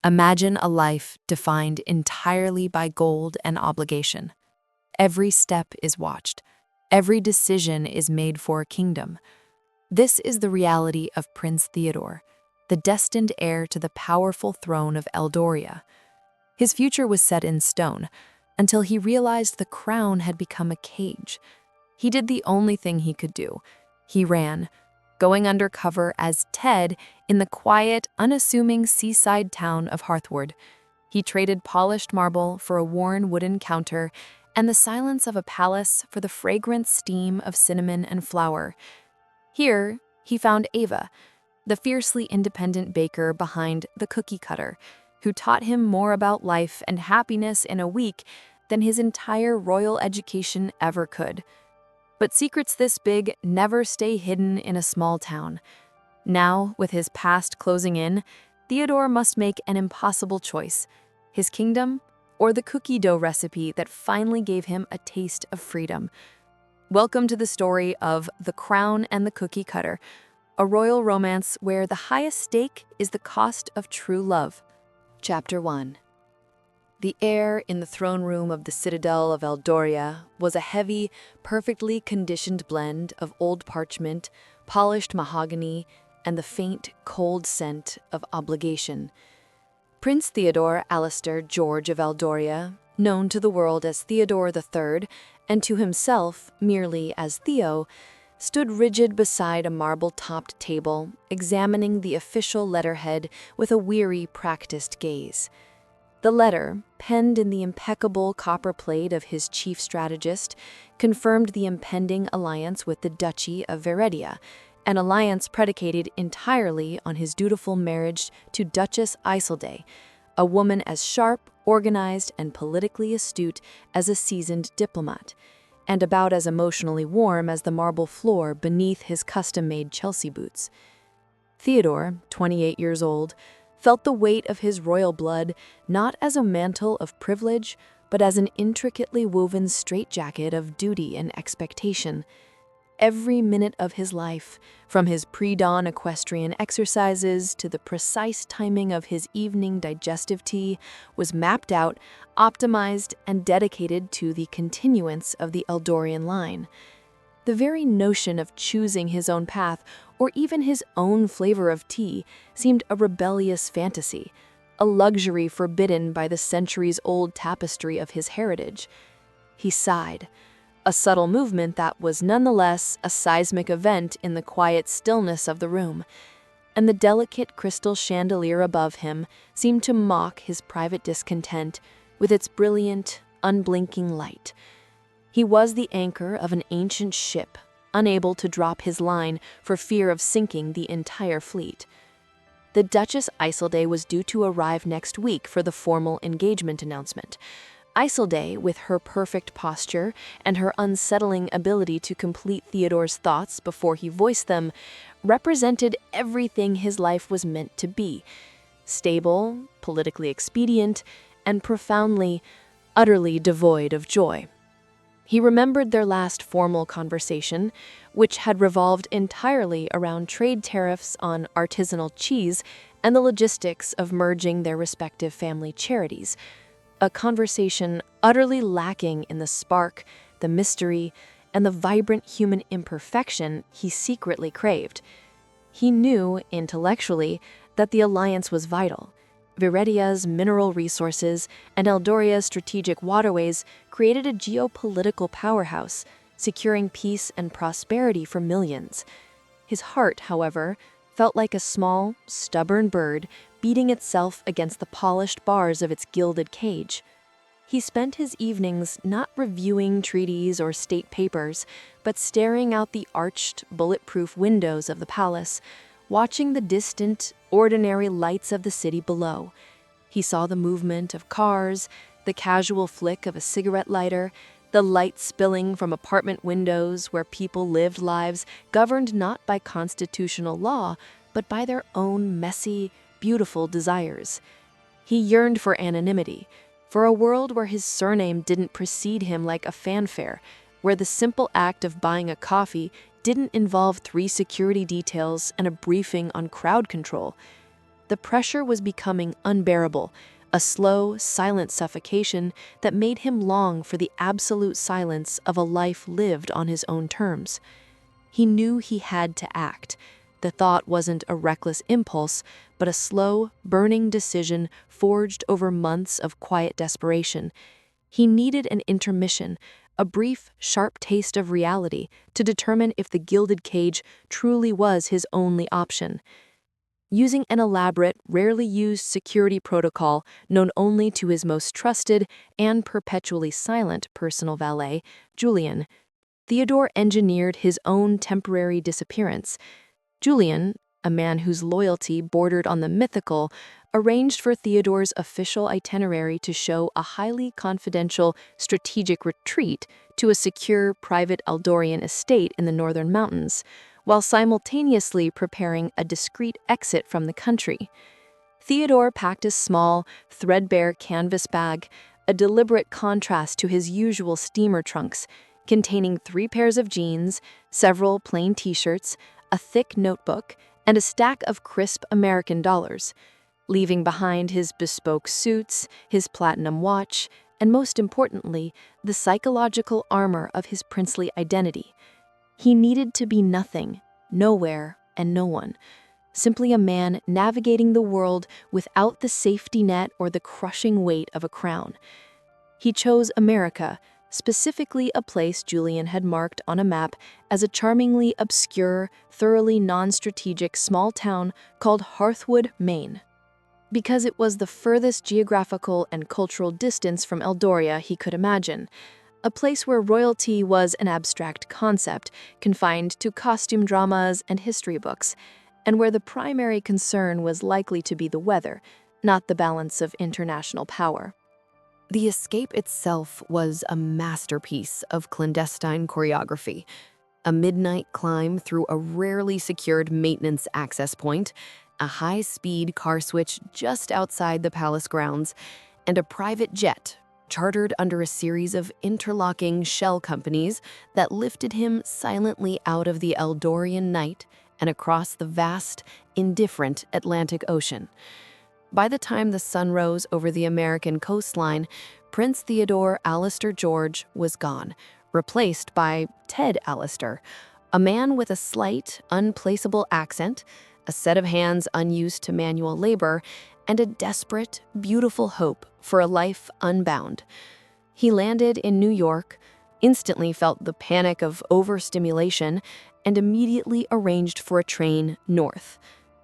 Imagine a life defined entirely by gold and obligation. Every step is watched. Every decision is made for a kingdom. This is the reality of Prince Theodore, the destined heir to the powerful throne of Eldoria. His future was set in stone until he realized the crown had become a cage. He did the only thing he could do. He ran, going undercover as Ted in the quiet, unassuming seaside town of Hearthwood. He traded polished marble for a worn wooden counter and the silence of a palace for the fragrant steam of cinnamon and flour. Here, he found Ava, the fiercely independent baker behind the cookie cutter, who taught him more about life and happiness in a week than his entire royal education ever could. But secrets this big never stay hidden in a small town. Now, with his past closing in, Theodore must make an impossible choice: his kingdom or the cookie dough recipe that finally gave him a taste of freedom. Welcome to the story of The Crown and the Cookie Cutter, a royal romance where the highest stake is the cost of true love. Chapter 1. The air in the throne room of the citadel of Eldoria was a heavy, perfectly conditioned blend of old parchment, polished mahogany, and the faint, cold scent of obligation. Prince Theodore Alistair George of Eldoria, known to the world as Theodore III and to himself merely as Theo, stood rigid beside a marble-topped table, examining the official letterhead with a weary, practiced gaze. The letter, penned in the impeccable copper plate of his chief strategist, confirmed the impending alliance with the Duchy of Veredia, an alliance predicated entirely on his dutiful marriage to Duchess Isolde, a woman as sharp, organized, and politically astute as a seasoned diplomat, and about as emotionally warm as the marble floor beneath his custom-made Chelsea boots. Theodore, 28 years old, felt the weight of his royal blood not as a mantle of privilege, but as an intricately woven straitjacket of duty and expectation. Every minute of his life, from his pre-dawn equestrian exercises to the precise timing of his evening digestive tea, was mapped out, optimized, and dedicated to the continuance of the Eldorian line. The very notion of choosing his own path, or even his own flavor of tea, seemed a rebellious fantasy, a luxury forbidden by the centuries-old tapestry of his heritage. He sighed, a subtle movement that was nonetheless a seismic event in the quiet stillness of the room, and the delicate crystal chandelier above him seemed to mock his private discontent with its brilliant, unblinking light. He was the anchor of an ancient ship, unable to drop his line for fear of sinking the entire fleet. The Duchess Isolde was due to arrive next week for the formal engagement announcement. Isolde, with her perfect posture and her unsettling ability to complete Theodore's thoughts before he voiced them, represented everything his life was meant to be: stable, politically expedient, and profoundly, utterly devoid of joy. He remembered their last formal conversation, which had revolved entirely around trade tariffs on artisanal cheese and the logistics of merging their respective family charities, a conversation utterly lacking in the spark, the mystery, and the vibrant human imperfection he secretly craved. He knew, intellectually, that the alliance was vital. Veredia's mineral resources and Eldoria's strategic waterways created a geopolitical powerhouse, securing peace and prosperity for millions. His heart, however, felt like a small, stubborn bird beating itself against the polished bars of its gilded cage. He spent his evenings not reviewing treaties or state papers, but staring out the arched, bulletproof windows of the palace, watching the distant, ordinary lights of the city below. He saw the movement of cars, the casual flick of a cigarette lighter, the light spilling from apartment windows where people lived lives governed not by constitutional law, but by their own messy, beautiful desires. He yearned for anonymity, for a world where his surname didn't precede him like a fanfare, where the simple act of buying a coffee didn't involve 3 security details and a briefing on crowd control. The pressure was becoming unbearable, a slow, silent suffocation that made him long for the absolute silence of a life lived on his own terms. He knew he had to act. The thought wasn't a reckless impulse, but a slow, burning decision forged over months of quiet desperation. He needed an intermission, a brief, sharp taste of reality, to determine if the gilded cage truly was his only option. Using an elaborate, rarely used security protocol known only to his most trusted and perpetually silent personal valet, Julian, Theodore engineered his own temporary disappearance. Julian, a man whose loyalty bordered on the mythical, arranged for Theodore's official itinerary to show a highly confidential, strategic retreat to a secure private Eldorian estate in the northern mountains, while simultaneously preparing a discreet exit from the country. Theodore packed a small, threadbare canvas bag, a deliberate contrast to his usual steamer trunks, containing 3 pairs of jeans, several plain t-shirts, a thick notebook, and a stack of crisp American dollars, leaving behind his bespoke suits, his platinum watch, and most importantly, the psychological armor of his princely identity. He needed to be nothing, nowhere, and no one, simply a man navigating the world without the safety net or the crushing weight of a crown. He chose America, specifically a place Julian had marked on a map as a charmingly obscure, thoroughly non-strategic small town called Hearthwood, Maine. Because it was the furthest geographical and cultural distance from Eldoria he could imagine, a place where royalty was an abstract concept confined to costume dramas and history books, and where the primary concern was likely to be the weather, not the balance of international power. The escape itself was a masterpiece of clandestine choreography. A midnight climb through a rarely secured maintenance access point, a high-speed car switch just outside the palace grounds, and a private jet chartered under a series of interlocking shell companies that lifted him silently out of the Eldorian night and across the vast, indifferent Atlantic Ocean. By the time the sun rose over the American coastline, Prince Theodore Alistair George was gone, replaced by Ted Alistair, a man with a slight, unplaceable accent, a set of hands unused to manual labor, and a desperate, beautiful hope for a life unbound. He landed in New York, instantly felt the panic of overstimulation, and immediately arranged for a train north.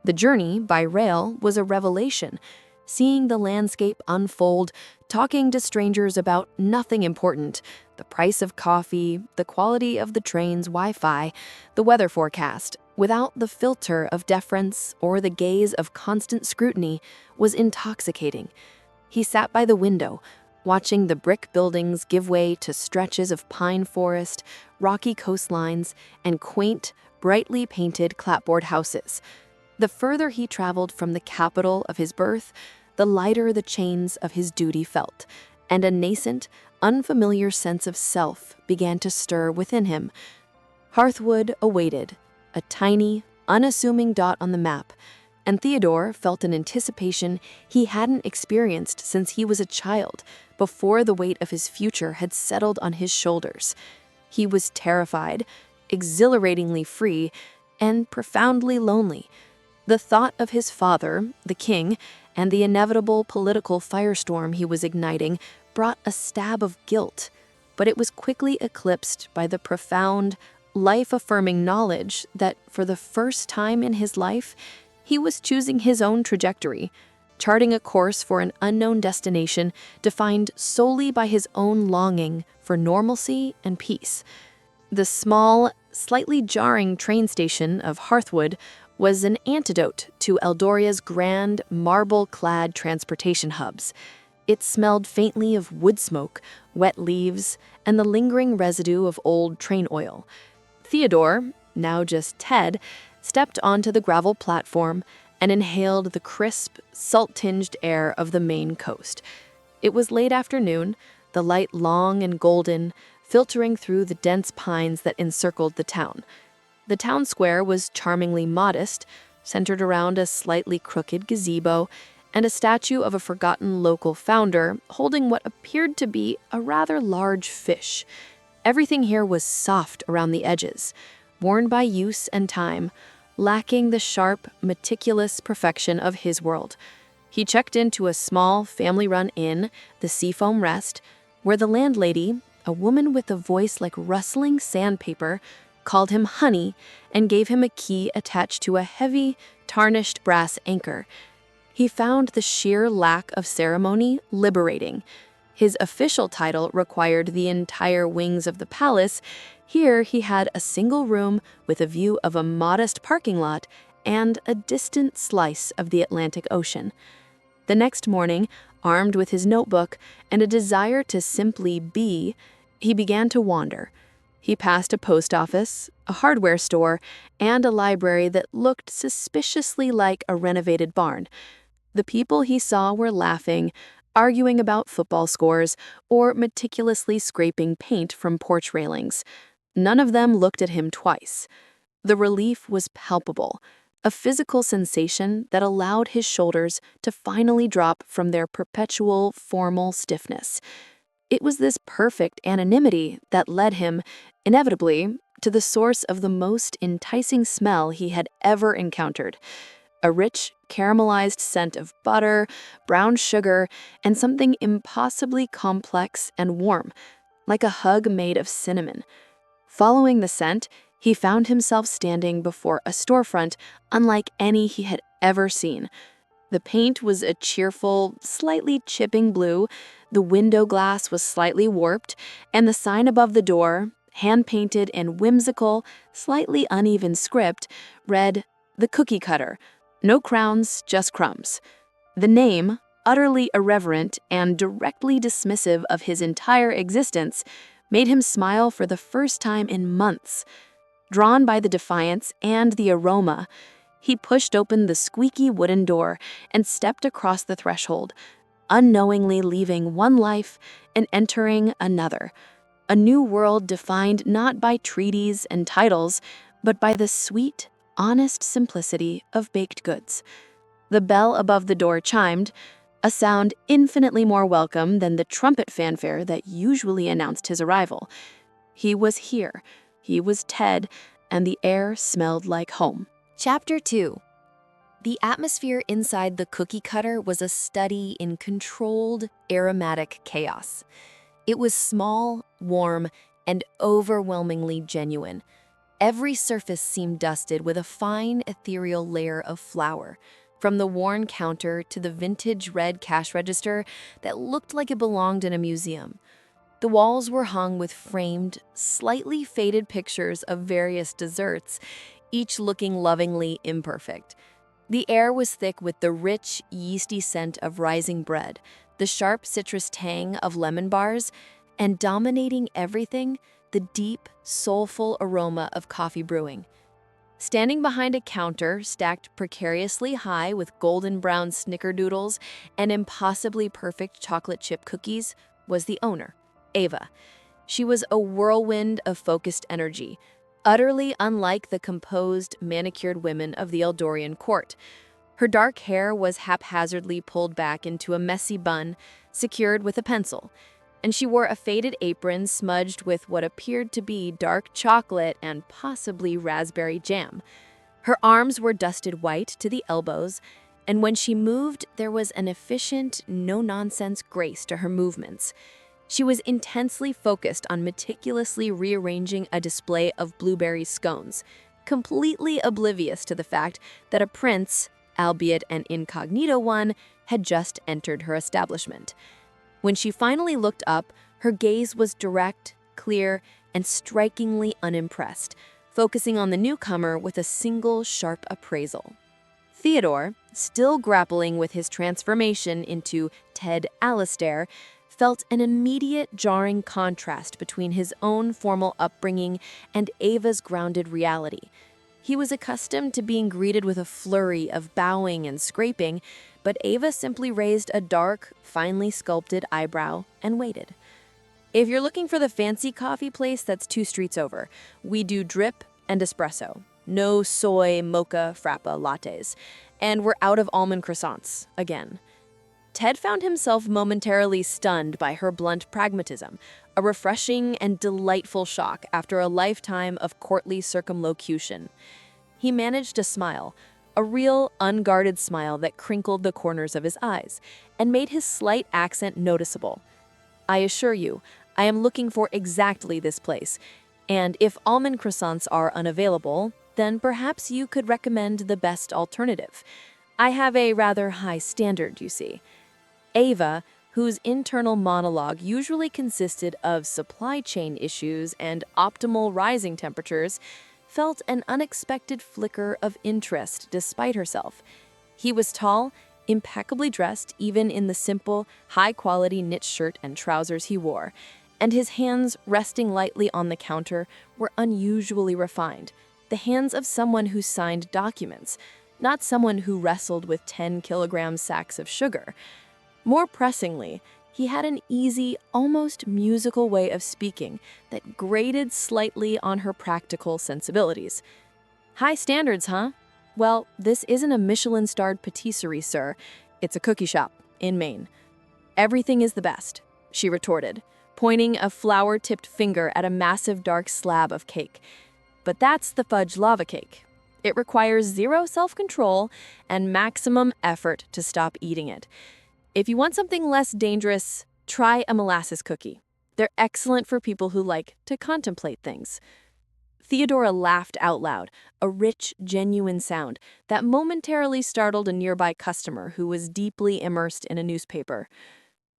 The journey by rail was a revelation, seeing the landscape unfold, talking to strangers about nothing important, the price of coffee, the quality of the train's Wi-Fi, the weather forecast, without the filter of deference or the gaze of constant scrutiny, was intoxicating. He sat by the window, watching the brick buildings give way to stretches of pine forest, rocky coastlines, and quaint, brightly painted clapboard houses. The further he traveled from the capital of his birth, the lighter the chains of his duty felt, and a nascent, unfamiliar sense of self began to stir within him. Hearthwood awaited, a tiny, unassuming dot on the map, and Theodore felt an anticipation he hadn't experienced since he was a child, before the weight of his future had settled on his shoulders. He was terrified, exhilaratingly free, and profoundly lonely. The thought of his father, the king, and the inevitable political firestorm he was igniting brought a stab of guilt, but it was quickly eclipsed by the profound, life-affirming knowledge that, for the first time in his life, he was choosing his own trajectory, charting a course for an unknown destination defined solely by his own longing for normalcy and peace. The small, slightly jarring train station of Hearthwood was an antidote to Eldoria's grand, marble-clad transportation hubs. It smelled faintly of wood smoke, wet leaves, and the lingering residue of old train oil. Theodore, now just Ted, stepped onto the gravel platform and inhaled the crisp, salt-tinged air of the Maine coast. It was late afternoon, the light long and golden, filtering through the dense pines that encircled the town. The town square was charmingly modest, centered around a slightly crooked gazebo and a statue of a forgotten local founder holding what appeared to be a rather large fish. Everything here was soft around the edges, worn by use and time, lacking the sharp, meticulous perfection of his world. He checked into a small, family-run inn, the Seafoam Rest, where the landlady, a woman with a voice like rustling sandpaper, called him Honey and gave him a key attached to a heavy, tarnished brass anchor. He found the sheer lack of ceremony liberating. His official title required the entire wings of the palace. Here he had a single room with a view of a modest parking lot and a distant slice of the Atlantic Ocean. The next morning, armed with his notebook and a desire to simply be, he began to wander. He passed a post office, a hardware store, and a library that looked suspiciously like a renovated barn. The people he saw were laughing, arguing about football scores, or meticulously scraping paint from porch railings. None of them looked at him twice. The relief was palpable, a physical sensation that allowed his shoulders to finally drop from their perpetual, formal stiffness. It was this perfect anonymity that led him, inevitably, to the source of the most enticing smell he had ever encountered. A rich, caramelized scent of butter, brown sugar, and something impossibly complex and warm, like a hug made of cinnamon. Following the scent, he found himself standing before a storefront unlike any he had ever seen. The paint was a cheerful, slightly chipping blue, the window glass was slightly warped, and the sign above the door, hand-painted in whimsical, slightly uneven script, read, "The Cookie Cutter. No crowns, just crumbs." The name, utterly irreverent and directly dismissive of his entire existence, made him smile for the first time in months. Drawn by the defiance and the aroma, he pushed open the squeaky wooden door and stepped across the threshold, unknowingly leaving one life and entering another. A new world defined not by treaties and titles, but by the sweet, honest simplicity of baked goods. The bell above the door chimed, a sound infinitely more welcome than the trumpet fanfare that usually announced his arrival. He was here. He was Ted, and the air smelled like home. Chapter 2. The atmosphere inside the cookie cutter was a study in controlled, aromatic chaos. It was small, warm, and overwhelmingly genuine. Every surface seemed dusted with a fine, ethereal layer of flour, from the worn counter to the vintage red cash register that looked like it belonged in a museum. The walls were hung with framed, slightly faded pictures of various desserts, each looking lovingly imperfect. The air was thick with the rich, yeasty scent of rising bread, the sharp citrus tang of lemon bars, and dominating everything, the deep, soulful aroma of coffee brewing. Standing behind a counter stacked precariously high with golden brown snickerdoodles and impossibly perfect chocolate chip cookies was the owner, Ava. She was a whirlwind of focused energy, utterly unlike the composed, manicured women of the Eldorian court. Her dark hair was haphazardly pulled back into a messy bun, secured with a pencil, and she wore a faded apron smudged with what appeared to be dark chocolate and possibly raspberry jam. Her arms were dusted white to the elbows, and when she moved, there was an efficient, no-nonsense grace to her movements. She was intensely focused on meticulously rearranging a display of blueberry scones, completely oblivious to the fact that a prince, albeit an incognito one, had just entered her establishment. When she finally looked up, her gaze was direct, clear, and strikingly unimpressed, focusing on the newcomer with a single sharp appraisal. Theodore, still grappling with his transformation into Ted Alastair, felt an immediate jarring contrast between his own formal upbringing and Ava's grounded reality. He was accustomed to being greeted with a flurry of bowing and scraping, but Ava simply raised a dark, finely sculpted eyebrow and waited. "If you're looking for the fancy coffee place that's 2 streets over, we do drip and espresso," no soy mocha frappa lattes, and we're out of almond croissants again. Ted found himself momentarily stunned by her blunt pragmatism, a refreshing and delightful shock after a lifetime of courtly circumlocution. He managed to smile, a real, unguarded smile that crinkled the corners of his eyes and made his slight accent noticeable. "I assure you, I am looking for exactly this place, and if almond croissants are unavailable, then perhaps you could recommend the best alternative. I have a rather high standard, you see." Ava, whose internal monologue usually consisted of supply chain issues and optimal rising temperatures, felt an unexpected flicker of interest despite herself. He was tall, impeccably dressed even in the simple, high-quality knit shirt and trousers he wore, and his hands resting lightly on the counter were unusually refined, the hands of someone who signed documents, not someone who wrestled with 10-kilogram sacks of sugar. More pressingly, he had an easy, almost musical way of speaking that grated slightly on her practical sensibilities. "High standards, huh? Well, this isn't a Michelin-starred patisserie, sir. It's a cookie shop in Maine. Everything is the best," she retorted, pointing a flour-tipped finger at a massive dark slab of cake. "But that's the fudge lava cake. It requires zero self-control and maximum effort to stop eating it. If you want something less dangerous, try a molasses cookie. They're excellent for people who like to contemplate things." Theodore laughed out loud, a rich, genuine sound that momentarily startled a nearby customer who was deeply immersed in a newspaper.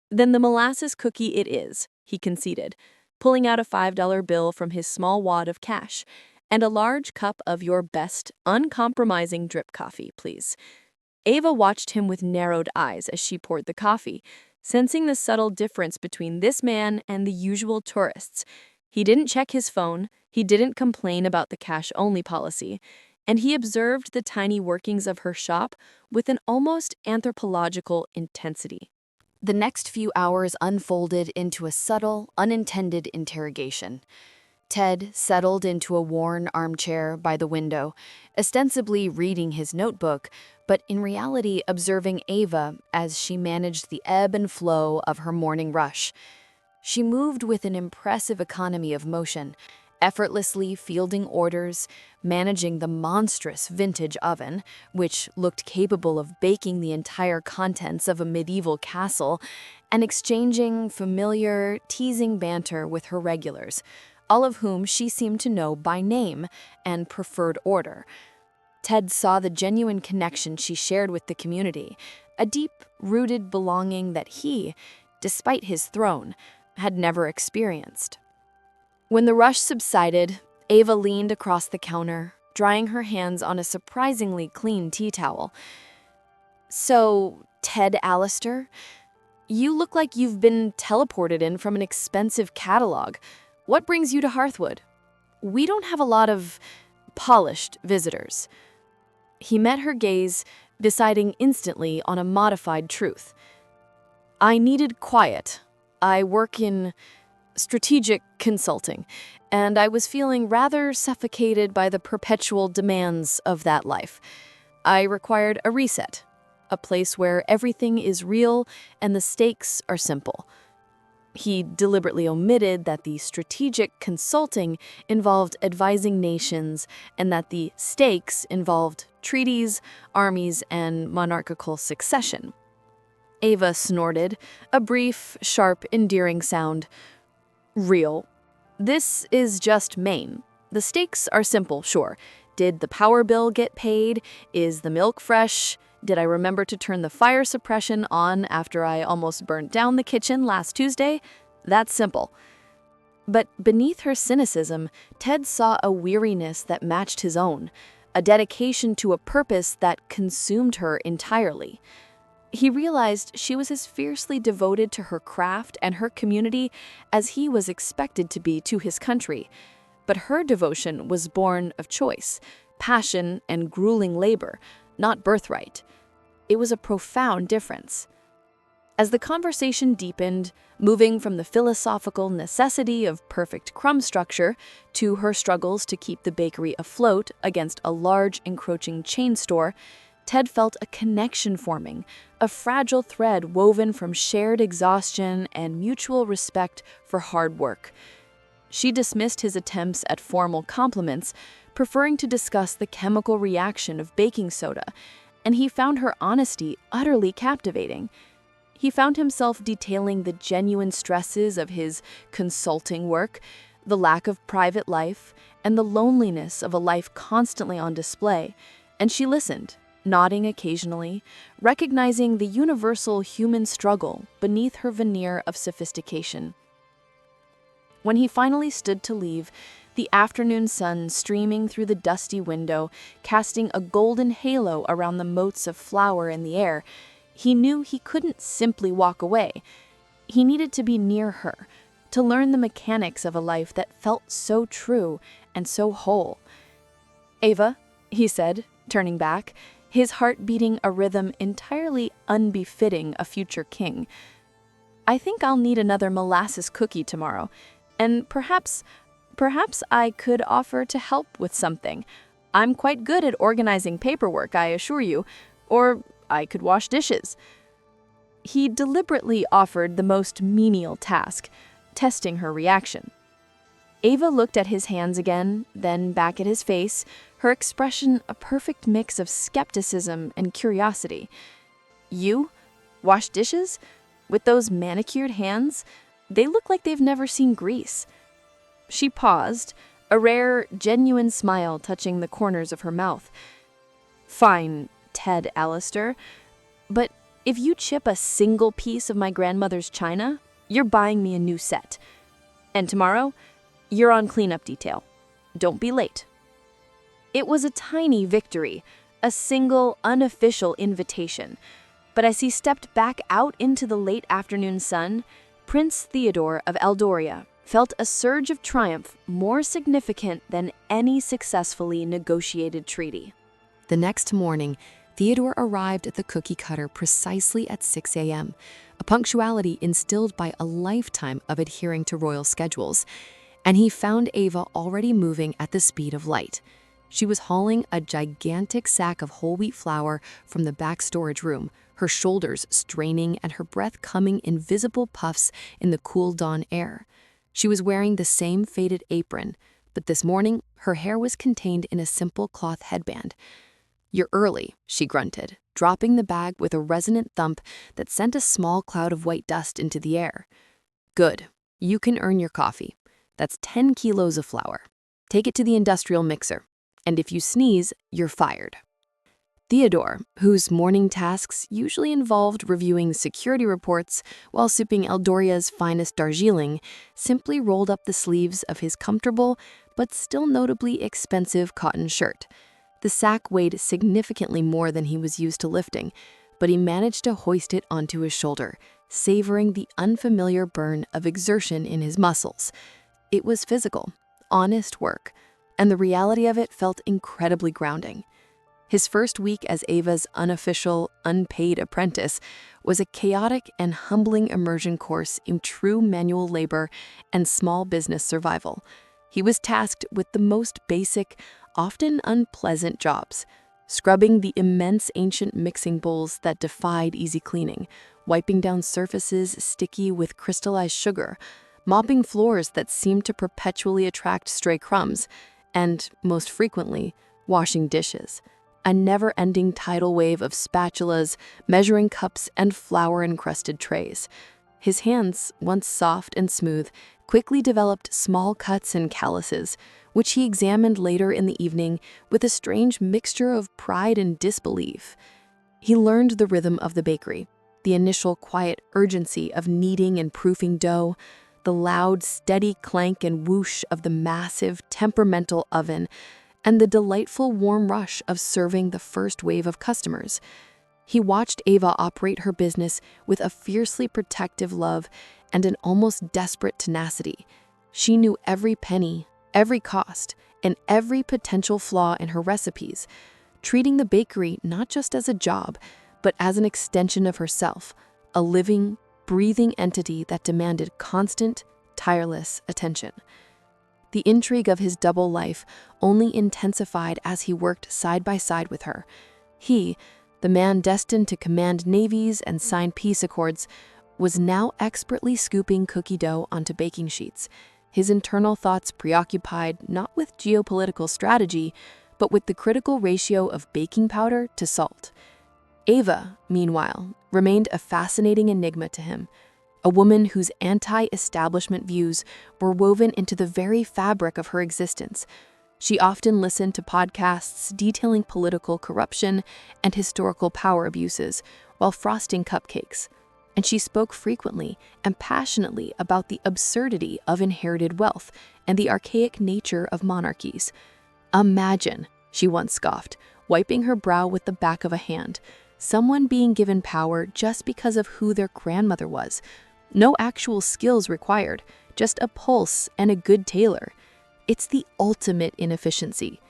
"Then the molasses cookie it is," he conceded, pulling out a $5 bill from his small wad of cash. "And a large cup of your best, uncompromising drip coffee, please." Ava watched him with narrowed eyes as she poured the coffee, sensing the subtle difference between this man and the usual tourists. He didn't check his phone, he didn't complain about the cash-only policy, and he observed the tiny workings of her shop with an almost anthropological intensity. The next few hours unfolded into a subtle, unintended interrogation. Ted settled into a worn armchair by the window, ostensibly reading his notebook, but in reality observing Ava as she managed the ebb and flow of her morning rush. She moved with an impressive economy of motion, effortlessly fielding orders, managing the monstrous vintage oven, which looked capable of baking the entire contents of a medieval castle, and exchanging familiar, teasing banter with her regulars, all of whom she seemed to know by name and preferred order. Ted saw the genuine connection she shared with the community, a deep-rooted belonging that he, despite his throne, had never experienced. When the rush subsided, Ava leaned across the counter, drying her hands on a surprisingly clean tea towel. "So, Ted Allister, you look like you've been teleported in from an expensive catalog. What brings you to Hearthwood? We don't have a lot of polished visitors." He met her gaze, deciding instantly on a modified truth. "I needed quiet. I work in strategic consulting, and I was feeling rather suffocated by the perpetual demands of that life. I required a reset, a place where everything is real and the stakes are simple." He deliberately omitted that the strategic consulting involved advising nations and that the stakes involved treaties, armies, and monarchical succession. Ava snorted, a brief, sharp, endearing sound. "Real. This is just Maine. The stakes are simple, sure. Did the power bill get paid? Is the milk fresh? Did I remember to turn the fire suppression on after I almost burnt down the kitchen last Tuesday? That's simple." But beneath her cynicism, Ted saw a weariness that matched his own, a dedication to a purpose that consumed her entirely. He realized she was as fiercely devoted to her craft and her community as he was expected to be to his country. But her devotion was born of choice, passion, and grueling labor, not birthright. It was a profound difference. As the conversation deepened, moving from the philosophical necessity of perfect crumb structure to her struggles to keep the bakery afloat against a large, encroaching chain store, Ted felt a connection forming, a fragile thread woven from shared exhaustion and mutual respect for hard work. She dismissed his attempts at formal compliments, preferring to discuss the chemical reaction of baking soda, and he found her honesty utterly captivating. He found himself detailing the genuine stresses of his consulting work, the lack of private life, and the loneliness of a life constantly on display, and she listened, nodding occasionally, recognizing the universal human struggle beneath her veneer of sophistication. When he finally stood to leave, the afternoon sun streaming through the dusty window, casting a golden halo around the motes of flour in the air, he knew he couldn't simply walk away. He needed to be near her, to learn the mechanics of a life that felt so true and so whole. "Ava," he said, turning back, his heart beating a rhythm entirely unbefitting a future king. "I think I'll need another molasses cookie tomorrow, and perhaps I could offer to help with something. I'm quite good at organizing paperwork, I assure you, or I could wash dishes." He deliberately offered the most menial task, testing her reaction. Ava looked at his hands again, then back at his face, her expression a perfect mix of skepticism and curiosity. "You? Wash dishes? With those manicured hands? They look like they've never seen grease." She paused, a rare, genuine smile touching the corners of her mouth. "Fine, Ted Allister, but if you chip a single piece of my grandmother's china, you're buying me a new set. And tomorrow, you're on cleanup detail. Don't be late." It was a tiny victory, a single, unofficial invitation. But as he stepped back out into the late afternoon sun, Prince Theodore of Eldoria felt a surge of triumph more significant than any successfully negotiated treaty. The next morning, Theodore arrived at the cookie cutter precisely at 6 a.m., a punctuality instilled by a lifetime of adhering to royal schedules, and he found Ava already moving at the speed of light. She was hauling a gigantic sack of whole wheat flour from the back storage room, her shoulders straining and her breath coming in visible puffs in the cool dawn air. She was wearing the same faded apron, but this morning her hair was contained in a simple cloth headband. "You're early," she grunted, dropping the bag with a resonant thump that sent a small cloud of white dust into the air. "Good. You can earn your coffee. That's 10 kilos of flour. Take it to the industrial mixer, and if you sneeze, you're fired." Theodore, whose morning tasks usually involved reviewing security reports while sipping Eldoria's finest Darjeeling, simply rolled up the sleeves of his comfortable but still notably expensive cotton shirt. The sack weighed significantly more than he was used to lifting, but he managed to hoist it onto his shoulder, savoring the unfamiliar burn of exertion in his muscles. It was physical, honest work, and the reality of it felt incredibly grounding. His first week as Ava's unofficial, unpaid apprentice was a chaotic and humbling immersion course in true manual labor and small business survival. He was tasked with the most basic, often unpleasant jobs: scrubbing the immense ancient mixing bowls that defied easy cleaning, wiping down surfaces sticky with crystallized sugar, mopping floors that seemed to perpetually attract stray crumbs, and, most frequently, washing dishes. A never-ending tidal wave of spatulas, measuring cups, and flour-encrusted trays. His hands, once soft and smooth, quickly developed small cuts and calluses, which he examined later in the evening with a strange mixture of pride and disbelief. He learned the rhythm of the bakery, the initial quiet urgency of kneading and proofing dough, the loud, steady clank and whoosh of the massive, temperamental oven, and the delightful warm rush of serving the first wave of customers. He watched Ava operate her business with a fiercely protective love and an almost desperate tenacity. She knew every penny, every cost, and every potential flaw in her recipes, treating the bakery not just as a job, but as an extension of herself, a living, breathing entity that demanded constant, tireless attention. The intrigue of his double life only intensified as he worked side by side with her. He, the man destined to command navies and sign peace accords, was now expertly scooping cookie dough onto baking sheets, his internal thoughts preoccupied not with geopolitical strategy, but with the critical ratio of baking powder to salt. Ava, meanwhile, remained a fascinating enigma to him, a woman whose anti-establishment views were woven into the very fabric of her existence. She often listened to podcasts detailing political corruption and historical power abuses while frosting cupcakes, and she spoke frequently and passionately about the absurdity of inherited wealth and the archaic nature of monarchies. "Imagine," she once scoffed, wiping her brow with the back of a hand, "someone being given power just because of who their grandmother was. No actual skills required, just a pulse and a good tailor. It's the ultimate inefficiency."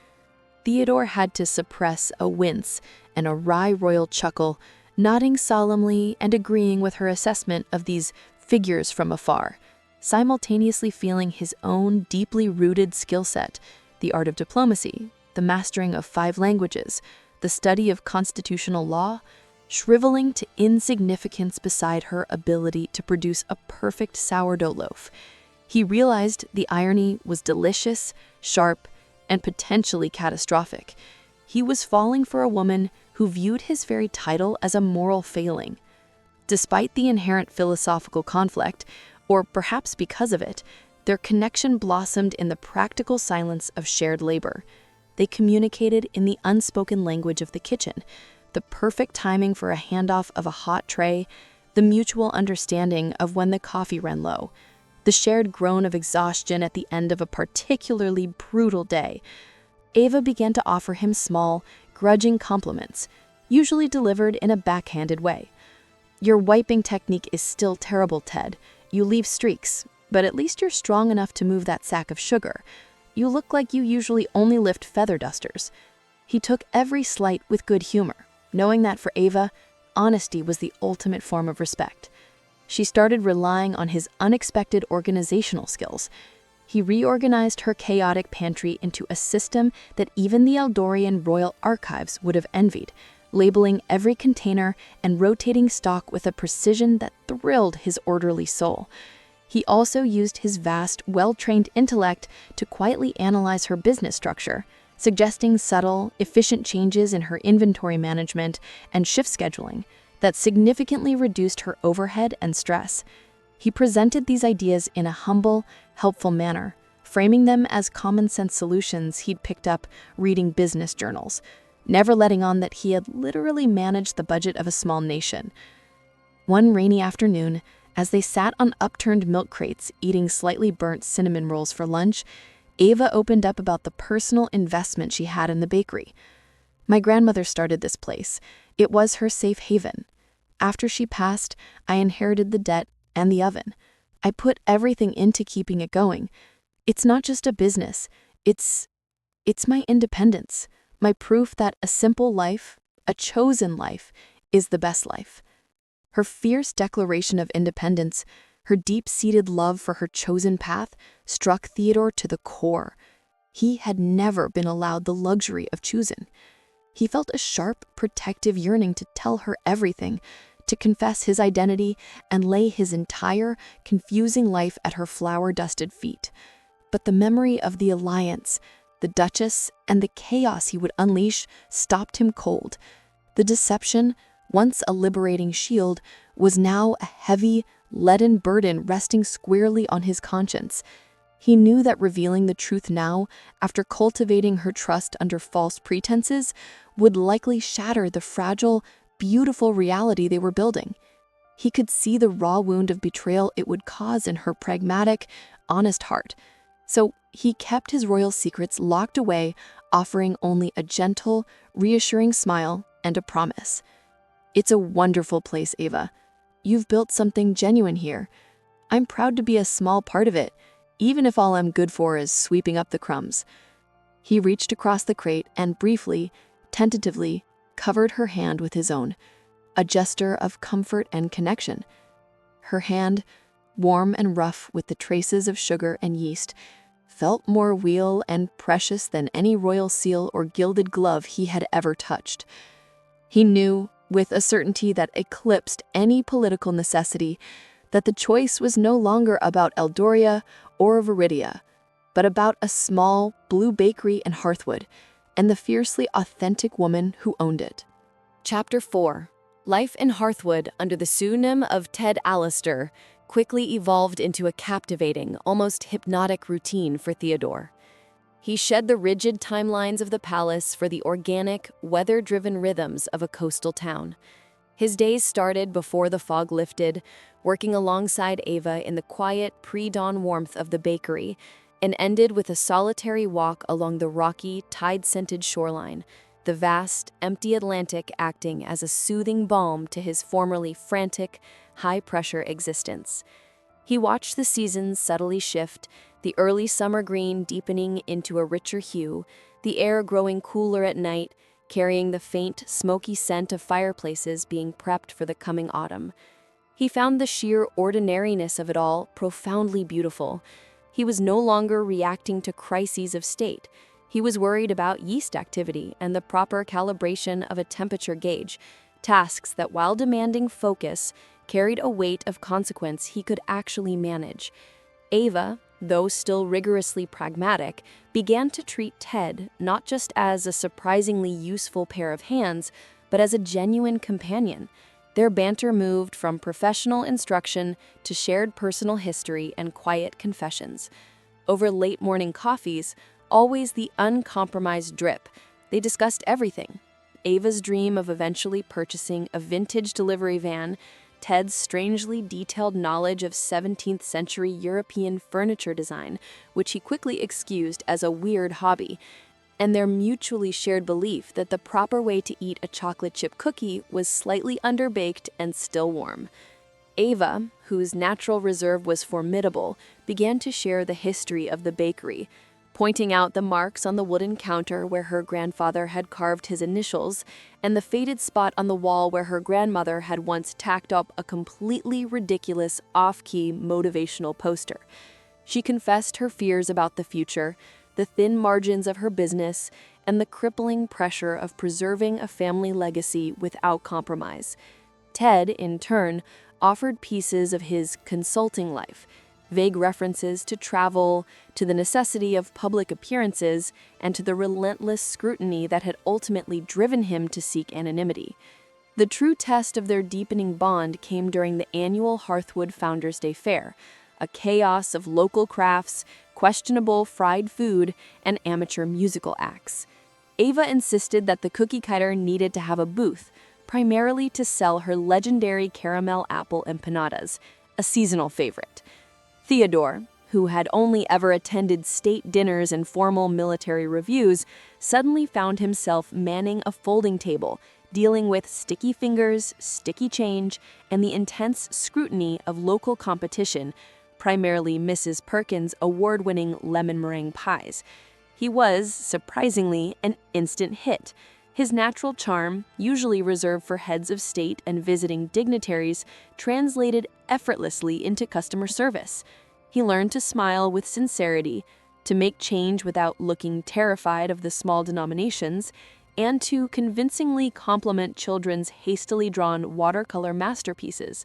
Theodore had to suppress a wince and a wry royal chuckle, nodding solemnly and agreeing with her assessment of these figures from afar, simultaneously feeling his own deeply rooted skill set, the art of diplomacy, the mastering of 5 languages, the study of constitutional law, shriveling to insignificance beside her ability to produce a perfect sourdough loaf. He realized the irony was delicious, sharp, and potentially catastrophic. He was falling for a woman who viewed his very title as a moral failing. Despite the inherent philosophical conflict, or perhaps because of it, their connection blossomed in the practical silence of shared labor. They communicated in the unspoken language of the kitchen, the perfect timing for a handoff of a hot tray, the mutual understanding of when the coffee ran low, the shared groan of exhaustion at the end of a particularly brutal day. Ava began to offer him small, grudging compliments, usually delivered in a backhanded way. "Your wiping technique is still terrible, Ted. You leave streaks, but at least you're strong enough to move that sack of sugar. You look like you usually only lift feather dusters." He took every slight with good humor, knowing that for Ava, honesty was the ultimate form of respect. She started relying on his unexpected organizational skills. He reorganized her chaotic pantry into a system that even the Eldorian royal archives would have envied, labeling every container and rotating stock with a precision that thrilled his orderly soul. He also used his vast, well-trained intellect to quietly analyze her business structure, suggesting subtle, efficient changes in her inventory management and shift scheduling that significantly reduced her overhead and stress. He presented these ideas in a humble, helpful manner, framing them as common-sense solutions he'd picked up reading business journals, never letting on that he had literally managed the budget of a small nation. One rainy afternoon, as they sat on upturned milk crates eating slightly burnt cinnamon rolls for lunch, Ava opened up about the personal investment she had in the bakery. "My grandmother started this place. It was her safe haven. After she passed, I inherited the debt and the oven. I put everything into keeping it going. It's not just a business. It's my independence, my proof that a simple life, a chosen life, is the best life." Her fierce declaration of independence, her deep-seated love for her chosen path, struck Theodore to the core. He had never been allowed the luxury of choosing. He felt a sharp, protective yearning to tell her everything, to confess his identity and lay his entire, confusing life at her flower-dusted feet. But the memory of the alliance, the Duchess, and the chaos he would unleash stopped him cold. The deception, once a liberating shield, was now a heavy, leaden burden resting squarely on his conscience. He knew that revealing the truth now, after cultivating her trust under false pretenses, would likely shatter the fragile, beautiful reality they were building. He could see the raw wound of betrayal it would cause in her pragmatic, honest heart. So he kept his royal secrets locked away, offering only a gentle, reassuring smile and a promise. "It's a wonderful place, Ava. You've built something genuine here. I'm proud to be a small part of it, even if all I'm good for is sweeping up the crumbs." He reached across the crate and briefly, tentatively, covered her hand with his own. a gesture of comfort and connection. Her hand, warm and rough with the traces of sugar and yeast, felt more real and precious than any royal seal or gilded glove he had ever touched. He knew, with a certainty that eclipsed any political necessity, that the choice was no longer about Eldoria or Viridia, but about a small, blue bakery in Hearthwood and the fiercely authentic woman who owned it. Chapter 4. Life in Hearthwood under the pseudonym of Ted Allister quickly evolved into a captivating, almost hypnotic routine for Theodore. He shed the rigid timelines of the palace for the organic, weather-driven rhythms of a coastal town. His days started before the fog lifted, working alongside Ava in the quiet, pre-dawn warmth of the bakery, and ended with a solitary walk along the rocky, tide-scented shoreline, the vast, empty Atlantic acting as a soothing balm to his formerly frantic, high-pressure existence. He watched the seasons subtly shift, the early summer green deepening into a richer hue, the air growing cooler at night, carrying the faint, smoky scent of fireplaces being prepped for the coming autumn. He found the sheer ordinariness of it all profoundly beautiful. He was no longer reacting to crises of state. He was worried about yeast activity and the proper calibration of a temperature gauge, tasks that, while demanding focus, carried a weight of consequence he could actually manage. Ava, though still rigorously pragmatic, began to treat Ted not just as a surprisingly useful pair of hands, but as a genuine companion. Their banter moved from professional instruction to shared personal history and quiet confessions. Over late morning coffees, always the uncompromised drip, they discussed everything. Ava's dream of eventually purchasing a vintage delivery van, Ted's strangely detailed knowledge of 17th century European furniture design, which he quickly excused as a weird hobby, and their mutually shared belief that the proper way to eat a chocolate chip cookie was slightly underbaked and still warm. Ava, whose natural reserve was formidable, began to share the history of the bakery, pointing out the marks on the wooden counter where her grandfather had carved his initials, and the faded spot on the wall where her grandmother had once tacked up a completely ridiculous, off-key motivational poster. She confessed her fears about the future, the thin margins of her business, and the crippling pressure of preserving a family legacy without compromise. Ted, in turn, offered pieces of his consulting life, vague references to travel, to the necessity of public appearances, and to the relentless scrutiny that had ultimately driven him to seek anonymity. The true test of their deepening bond came during the annual Hearthwood Founders' Day Fair, a chaos of local crafts, questionable fried food, and amateur musical acts. Ava insisted that the cookie cutter needed to have a booth, primarily to sell her legendary caramel apple empanadas, a seasonal favorite. Theodore, who had only ever attended state dinners and formal military reviews, suddenly found himself manning a folding table, dealing with sticky fingers, sticky change, and the intense scrutiny of local competition, primarily Mrs. Perkins' award-winning lemon meringue pies. He was, surprisingly, an instant hit. His natural charm, usually reserved for heads of state and visiting dignitaries, translated effortlessly into customer service. He learned to smile with sincerity, to make change without looking terrified of the small denominations, and to convincingly compliment children's hastily drawn watercolor masterpieces.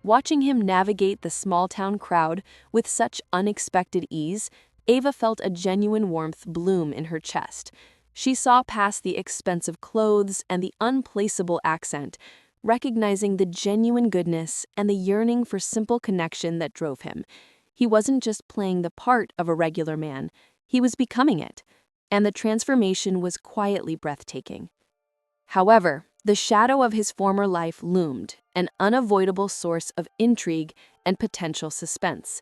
Watching him navigate the small-town crowd with such unexpected ease, Ava felt a genuine warmth bloom in her chest. She saw past the expensive clothes and the unplaceable accent, recognizing the genuine goodness and the yearning for simple connection that drove him. He wasn't just playing the part of a regular man, he was becoming it, and the transformation was quietly breathtaking. However, the shadow of his former life loomed, an unavoidable source of intrigue and potential suspense.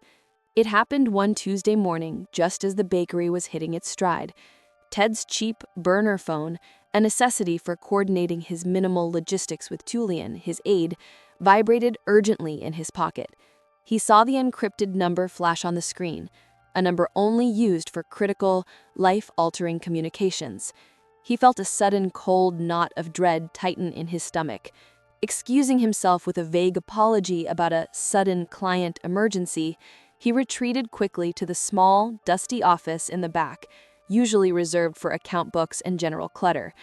It happened one Tuesday morning, just as the bakery was hitting its stride. Ted's cheap burner phone, a necessity for coordinating his minimal logistics with Julian, his aide, vibrated urgently in his pocket. He saw the encrypted number flash on the screen, a number only used for critical, life-altering communications. He felt a sudden cold knot of dread tighten in his stomach. Excusing himself with a vague apology about a sudden client emergency, he retreated quickly to the small, dusty office in the back, usually reserved for account books and general clutter.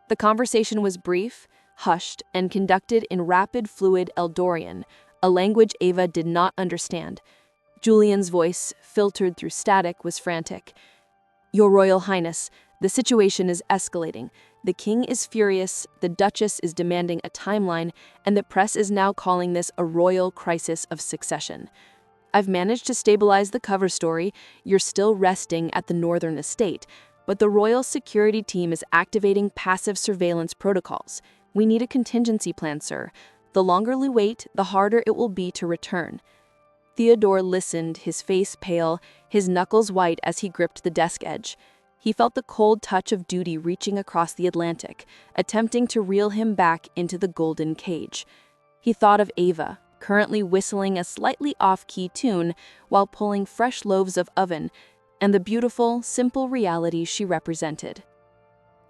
The conversation was brief, hushed, and conducted in rapid, fluid Eldorian, a language Ava did not understand. Julian's voice, filtered through static, was frantic. "Your Royal Highness, the situation is escalating. The king is furious, the Duchess is demanding a timeline, and the press is now calling this a royal crisis of succession. I've managed to stabilize the cover story. You're still resting at the Northern Estate, but the royal security team is activating passive surveillance protocols. We need a contingency plan, sir. The longer we wait, the harder it will be to return." Theodore listened, his face pale, his knuckles white as he gripped the desk edge. He felt the cold touch of duty reaching across the Atlantic, attempting to reel him back into the golden cage. He thought of Ava, currently whistling a slightly off-key tune while pulling fresh loaves of oven, and the beautiful, simple reality she represented.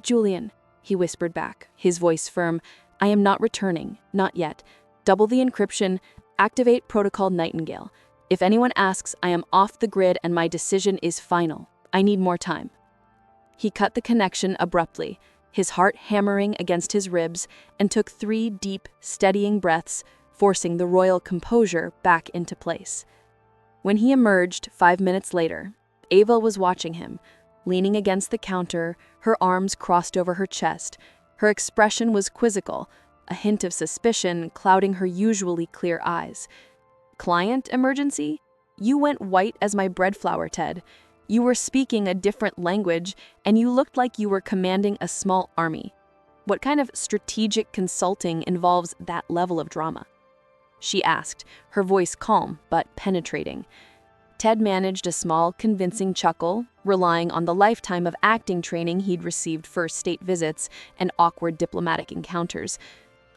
"Julian," he whispered back, his voice firm, "I am not returning, not yet. Double the encryption, activate Protocol Nightingale. If anyone asks, I am off the grid and my decision is final. I need more time." He cut the connection abruptly, his heart hammering against his ribs, and took 3 deep, steadying breaths, forcing the royal composure back into place. When he emerged 5 minutes later, Ava was watching him, leaning against the counter, her arms crossed over her chest. Her expression was quizzical, a hint of suspicion clouding her usually clear eyes. "Client emergency? You went white as my bread flour, Ted. You were speaking a different language, and you looked like you were commanding a small army. What kind of strategic consulting involves that level of drama?" she asked, her voice calm but penetrating. Ted managed a small, convincing chuckle, relying on the lifetime of acting training he'd received for state visits and awkward diplomatic encounters.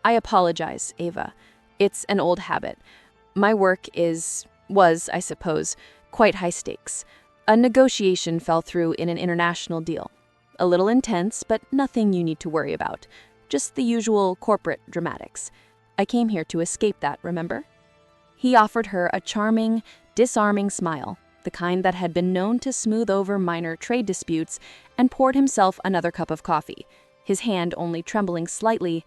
"I apologize, Ava. It's an old habit. My work was, I suppose, quite high stakes. A negotiation fell through in an international deal. A little intense, but nothing you need to worry about. Just the usual corporate dramatics. I came here to escape that, remember?" He offered her a charming, disarming smile, the kind that had been known to smooth over minor trade disputes, and poured himself another cup of coffee, his hand only trembling slightly.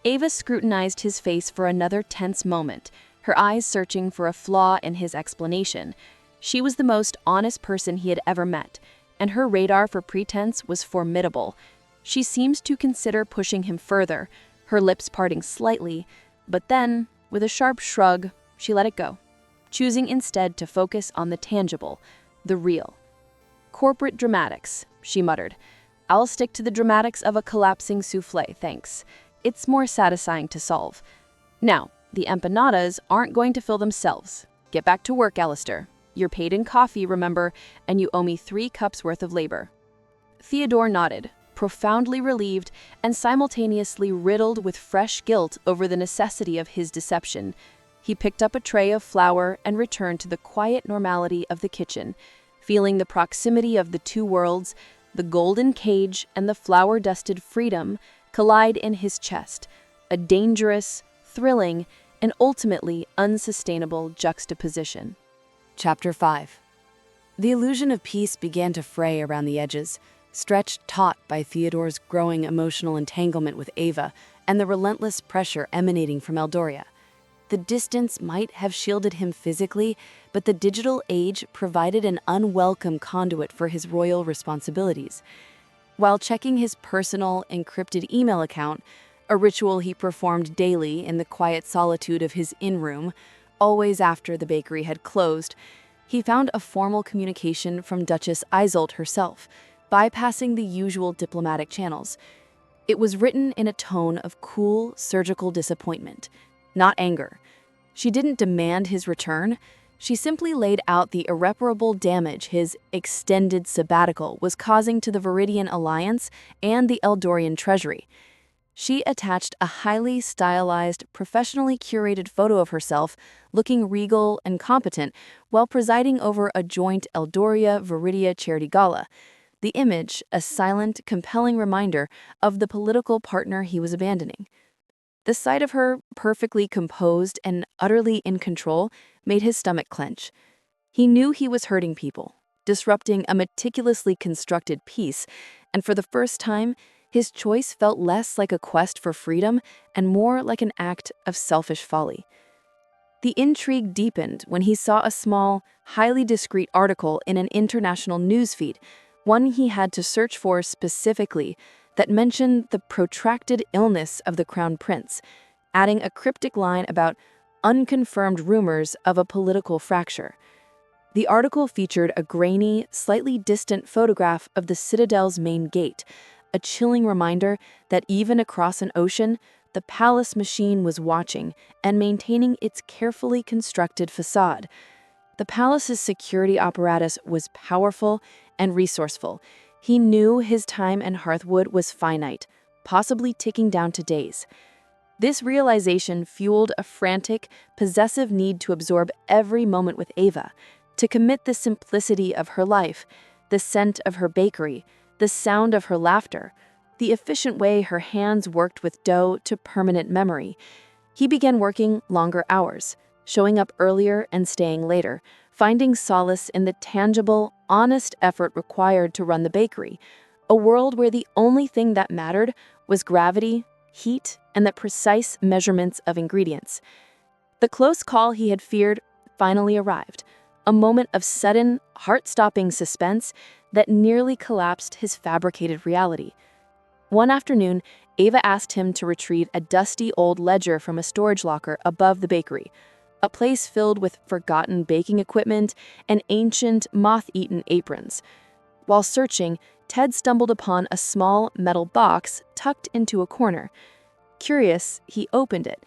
Ava scrutinized his face for another tense moment, her eyes searching for a flaw in his explanation. She was the most honest person he had ever met, and her radar for pretense was formidable. She seemed to consider pushing him further, her lips parting slightly, but then, with a sharp shrug, she let it go, choosing instead to focus on the tangible, the real. "Corporate dramatics," she muttered. "I'll stick to the dramatics of a collapsing souffle, thanks. It's more satisfying to solve. Now, the empanadas aren't going to fill themselves. Get back to work, Alistair. You're paid in coffee, remember, and you owe me 3 cups worth of labor." Theodore nodded, profoundly relieved and simultaneously riddled with fresh guilt over the necessity of his deception. He picked up a tray of flour and returned to the quiet normality of the kitchen, feeling the proximity of the 2 worlds, the golden cage and the flour-dusted freedom, collide in his chest, a dangerous, thrilling, and ultimately unsustainable juxtaposition. Chapter 5. The illusion of peace began to fray around the edges, stretched taut by Theodore's growing emotional entanglement with Ava and the relentless pressure emanating from Eldoria. The distance might have shielded him physically, but the digital age provided an unwelcome conduit for his royal responsibilities. While checking his personal, encrypted email account, a ritual he performed daily in the quiet solitude of his inn-room, always after the bakery had closed, he found a formal communication from Duchess Isolde herself, bypassing the usual diplomatic channels. It was written in a tone of cool, surgical disappointment, not anger. She didn't demand his return. She simply laid out the irreparable damage his extended sabbatical was causing to the Viridian Alliance and the Eldorian Treasury. She attached a highly stylized, professionally curated photo of herself, looking regal and competent, while presiding over a joint Eldoria-Viridia charity gala. The image, a silent, compelling reminder of the political partner he was abandoning. The sight of her, perfectly composed and utterly in control, made his stomach clench. He knew he was hurting people, disrupting a meticulously constructed piece, and for the first time, his choice felt less like a quest for freedom and more like an act of selfish folly. The intrigue deepened when he saw a small, highly discreet article in an international newsfeed, one he had to search for specifically, that mentioned the protracted illness of the Crown Prince, adding a cryptic line about unconfirmed rumors of a political fracture. The article featured a grainy, slightly distant photograph of the Citadel's main gate, a chilling reminder that even across an ocean, the palace machine was watching and maintaining its carefully constructed facade. The palace's security apparatus was powerful and resourceful. He knew his time in Hearthwood was finite, possibly ticking down to days. This realization fueled a frantic, possessive need to absorb every moment with Ava, to commit the simplicity of her life, the scent of her bakery, the sound of her laughter, the efficient way her hands worked with dough to permanent memory. He began working longer hours, showing up earlier and staying later, finding solace in the tangible, honest effort required to run the bakery, a world where the only thing that mattered was gravity, heat, and the precise measurements of ingredients. The close call he had feared finally arrived, a moment of sudden, heart-stopping suspense that nearly collapsed his fabricated reality. One afternoon, Ava asked him to retrieve a dusty old ledger from a storage locker above the bakery, a place filled with forgotten baking equipment and ancient, moth-eaten aprons. While searching, Ted stumbled upon a small metal box tucked into a corner. Curious, he opened it,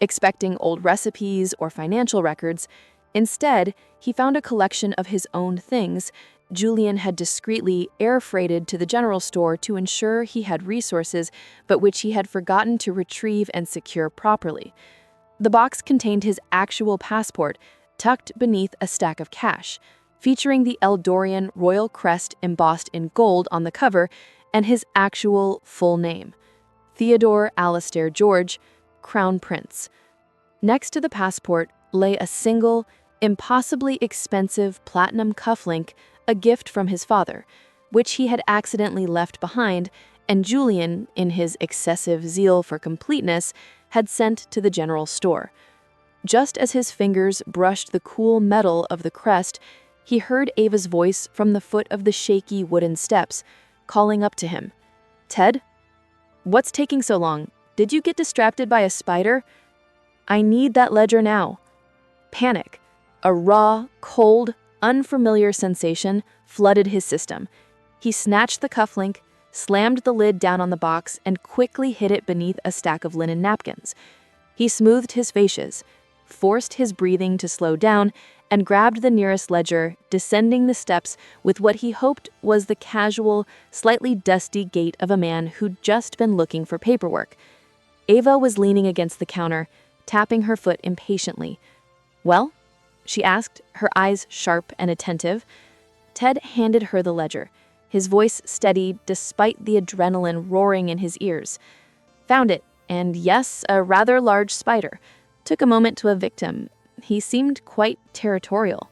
expecting old recipes or financial records. Instead, he found a collection of his own things Julian had discreetly air-freighted to the general store to ensure he had resources, but which he had forgotten to retrieve and secure properly. The box contained his actual passport, tucked beneath a stack of cash, featuring the Eldorian royal crest embossed in gold on the cover and his actual full name, Theodore Alastair George, Crown Prince. Next to the passport lay a single, impossibly expensive platinum cufflink, a gift from his father, which he had accidentally left behind, and Julian, in his excessive zeal for completeness, had sent to the general store. Just as his fingers brushed the cool metal of the crest, he heard Ava's voice from the foot of the shaky wooden steps, calling up to him. "Ted? What's taking so long? Did you get distracted by a spider? I need that ledger now." Panic, a raw, cold, unfamiliar sensation, flooded his system. He snatched the cufflink, slammed the lid down on the box, and quickly hid it beneath a stack of linen napkins. He smoothed his fascias, forced his breathing to slow down, and grabbed the nearest ledger, descending the steps with what he hoped was the casual, slightly dusty gait of a man who'd just been looking for paperwork. Ava was leaning against the counter, tapping her foot impatiently. "Well?" she asked, her eyes sharp and attentive. Ted handed her the ledger, his voice steady despite the adrenaline roaring in his ears. "Found it, and yes, a rather large spider. Took a moment to evict him. He seemed quite territorial."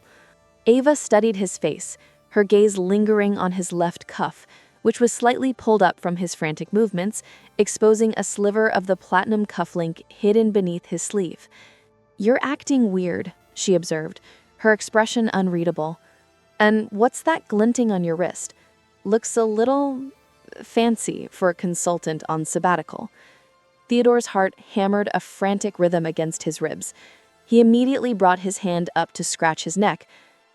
Ava studied his face, her gaze lingering on his left cuff, which was slightly pulled up from his frantic movements, exposing a sliver of the platinum cufflink hidden beneath his sleeve. "You're acting weird," she observed, her expression unreadable. "And what's that glinting on your wrist? Looks a little fancy for a consultant on sabbatical." Theodore's heart hammered a frantic rhythm against his ribs. He immediately brought his hand up to scratch his neck,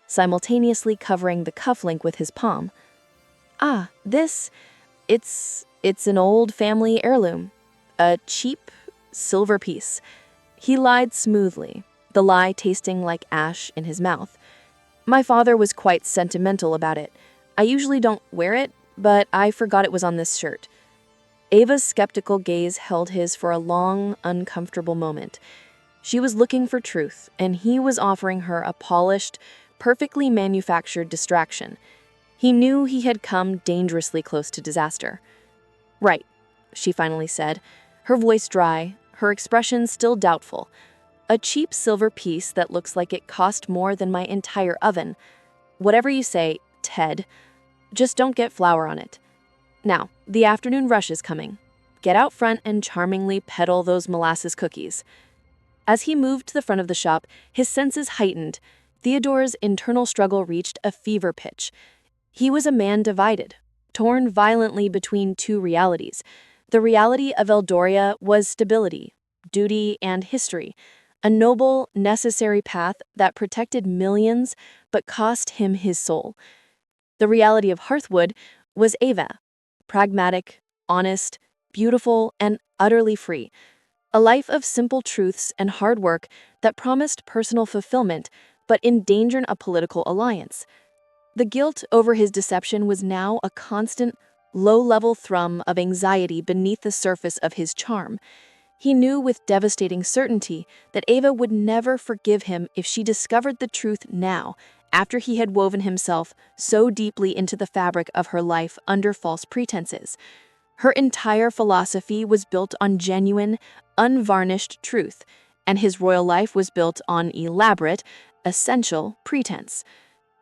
simultaneously covering the cufflink with his palm. "Ah, it's an old family heirloom. A cheap silver piece." He lied smoothly, the lie tasting like ash in his mouth. "My father was quite sentimental about it. I usually don't wear it, but I forgot it was on this shirt." Ava's skeptical gaze held his for a long, uncomfortable moment. She was looking for truth, and he was offering her a polished, perfectly manufactured distraction. He knew he had come dangerously close to disaster. "Right," she finally said, her voice dry, her expression still doubtful. "A cheap silver piece that looks like it cost more than my entire oven. Whatever you say, Ted, just don't get flour on it. Now, the afternoon rush is coming. Get out front and charmingly peddle those molasses cookies." As he moved to the front of the shop, his senses heightened. Theodore's internal struggle reached a fever pitch. He was a man divided, torn violently between two realities. The reality of Eldoria was stability, duty, and history, a noble, necessary path that protected millions but cost him his soul. The reality of Hearthwood was Ava, pragmatic, honest, beautiful, and utterly free. A life of simple truths and hard work that promised personal fulfillment but endangered a political alliance. The guilt over his deception was now a constant, low-level thrum of anxiety beneath the surface of his charm. He knew with devastating certainty that Ava would never forgive him if she discovered the truth now, after he had woven himself so deeply into the fabric of her life under false pretenses. Her entire philosophy was built on genuine, unvarnished truth, and his royal life was built on elaborate, essential pretense.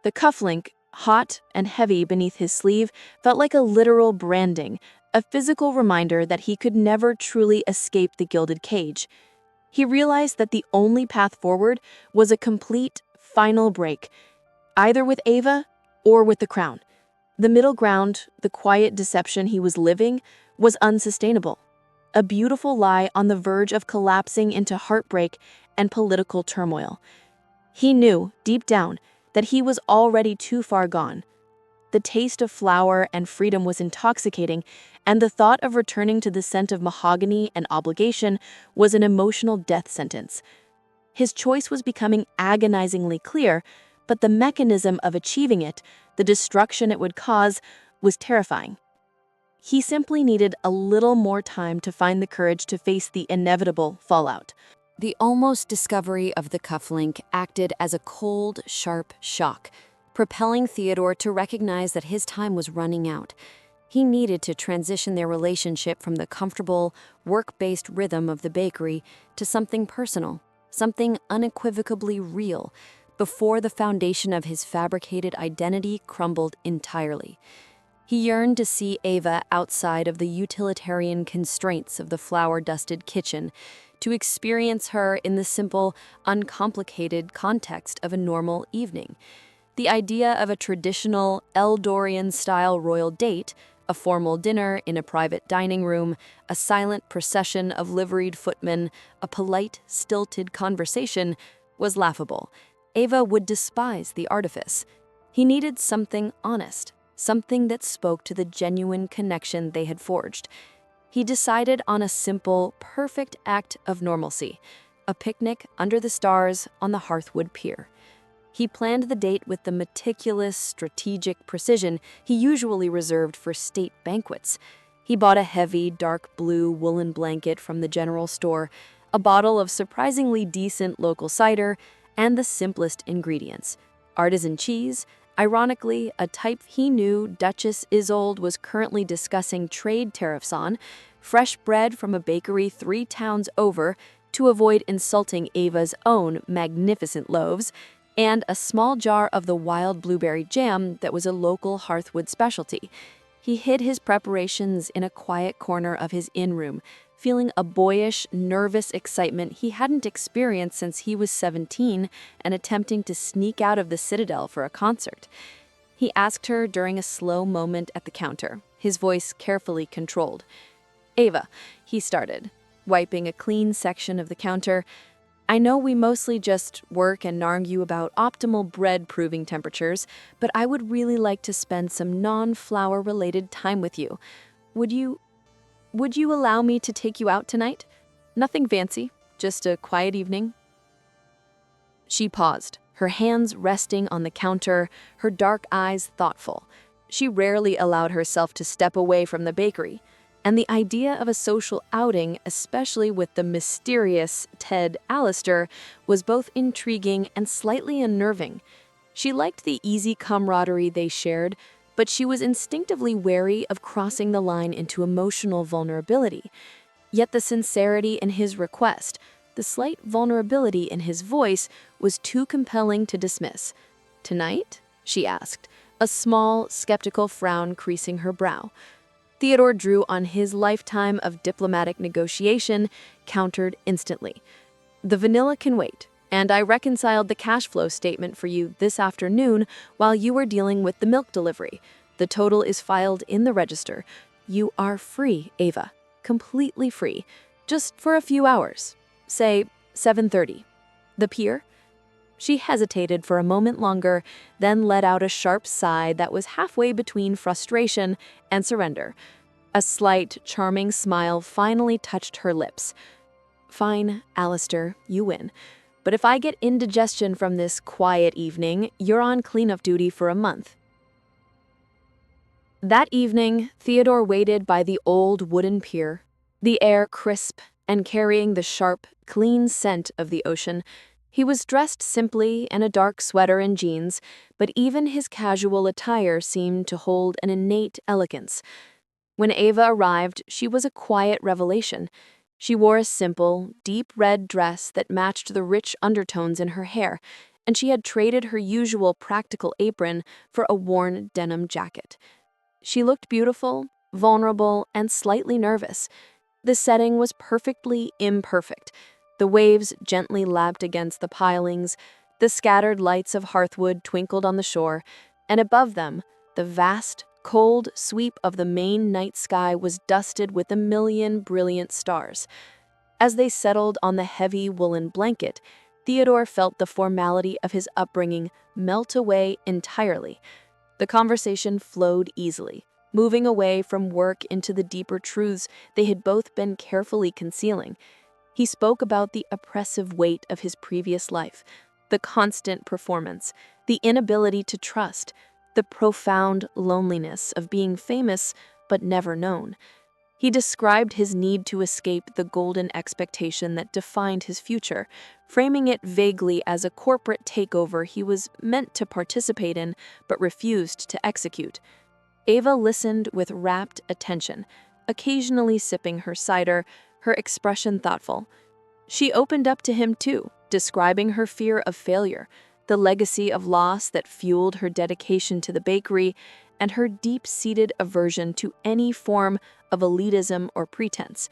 The cufflink, hot and heavy beneath his sleeve, felt like a literal branding, a physical reminder that he could never truly escape the gilded cage. He realized that the only path forward was a complete, final break, either with Ava or with the crown. The middle ground, the quiet deception he was living, was unsustainable. A beautiful lie on the verge of collapsing into heartbreak and political turmoil. He knew, deep down, that he was already too far gone. The taste of flower and freedom was intoxicating, and the thought of returning to the scent of mahogany and obligation was an emotional death sentence. His choice was becoming agonizingly clear, but the mechanism of achieving it, the destruction it would cause, was terrifying. He simply needed a little more time to find the courage to face the inevitable fallout. The almost discovery of the cufflink acted as a cold, sharp shock, propelling Theodore to recognize that his time was running out. He needed to transition their relationship from the comfortable, work-based rhythm of the bakery to something personal, something unequivocally real, before the foundation of his fabricated identity crumbled entirely. He yearned to see Ava outside of the utilitarian constraints of the flour-dusted kitchen, to experience her in the simple, uncomplicated context of a normal evening. The idea of a traditional Eldorian-style royal date, a formal dinner in a private dining room, a silent procession of liveried footmen, a polite, stilted conversation, was laughable. Ava would despise the artifice. He needed something honest, something that spoke to the genuine connection they had forged. He decided on a simple, perfect act of normalcy, a picnic under the stars on the Hearthwood pier. He planned the date with the meticulous, strategic precision he usually reserved for state banquets. He bought a heavy, dark blue woolen blanket from the general store, a bottle of surprisingly decent local cider, and the simplest ingredients: artisan cheese, ironically a type he knew Duchess Isolde was currently discussing trade tariffs on, fresh bread from a bakery 3 towns over to avoid insulting Ava's own magnificent loaves, and a small jar of the wild blueberry jam that was a local Hearthwood specialty. He hid his preparations in a quiet corner of his inn room, feeling a boyish, nervous excitement he hadn't experienced since he was 17 and attempting to sneak out of the Citadel for a concert. He asked her during a slow moment at the counter, his voice carefully controlled. "Ava," he started, wiping a clean section of the counter, "I know we mostly just work and argue about optimal bread proving temperatures, but I would really like to spend some non-flour-related time with you. Would you allow me to take you out tonight? Nothing fancy, just a quiet evening." She paused, her hands resting on the counter, her dark eyes thoughtful. She rarely allowed herself to step away from the bakery, and the idea of a social outing, especially with the mysterious Ted Allister, was both intriguing and slightly unnerving. She liked the easy camaraderie they shared, but she was instinctively wary of crossing the line into emotional vulnerability. Yet the sincerity in his request, the slight vulnerability in his voice, was too compelling to dismiss. "Tonight?" she asked, a small, skeptical frown creasing her brow. Theodore drew on his lifetime of diplomatic negotiation, countered instantly. "The vanilla can wait, and I reconciled the cash flow statement for you this afternoon while you were dealing with the milk delivery. The total is filed in the register. You are free, Ava. Completely free. Just for a few hours. Say 7:30. The pier?" She hesitated for a moment longer, then let out a sharp sigh that was halfway between frustration and surrender. A slight, charming smile finally touched her lips. "Fine, Alistair, you win. But if I get indigestion from this quiet evening, you're on cleanup duty for a month." That evening, Theodore waited by the old wooden pier, the air crisp and carrying the sharp, clean scent of the ocean. He was dressed simply in a dark sweater and jeans, but even his casual attire seemed to hold an innate elegance. When Ava arrived, she was a quiet revelation. She wore a simple, deep red dress that matched the rich undertones in her hair, and she had traded her usual practical apron for a worn denim jacket. She looked beautiful, vulnerable, and slightly nervous. The setting was perfectly imperfect. The waves gently lapped against the pilings, the scattered lights of Hearthwood twinkled on the shore, and above them, the vast, cold sweep of the Maine night sky was dusted with a million brilliant stars. As they settled on the heavy woolen blanket, Theodore felt the formality of his upbringing melt away entirely. The conversation flowed easily, moving away from work into the deeper truths they had both been carefully concealing. He spoke about the oppressive weight of his previous life, the constant performance, the inability to trust, the profound loneliness of being famous but never known. He described his need to escape the golden expectation that defined his future, framing it vaguely as a corporate takeover he was meant to participate in but refused to execute. Ava listened with rapt attention, occasionally sipping her cider, her expression thoughtful. She opened up to him too, describing her fear of failure, the legacy of loss that fueled her dedication to the bakery, and her deep-seated aversion to any form of elitism or pretense.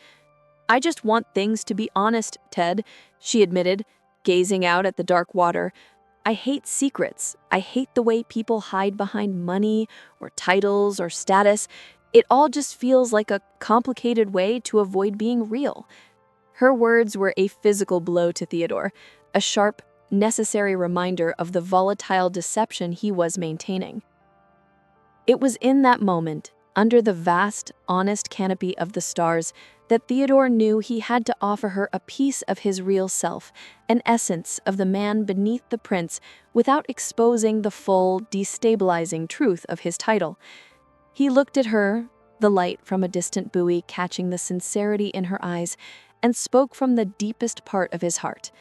"I just want things to be honest, Ted," she admitted, gazing out at the dark water. "I hate secrets. I hate the way people hide behind money or titles or status. It all just feels like a complicated way to avoid being real." Her words were a physical blow to Theodore, a sharp, necessary reminder of the volatile deception he was maintaining. It was in that moment, under the vast, honest canopy of the stars, that Theodore knew he had to offer her a piece of his real self, an essence of the man beneath the prince, without exposing the full, destabilizing truth of his title. He looked at her, the light from a distant buoy catching the sincerity in her eyes, and spoke from the deepest part of his heart.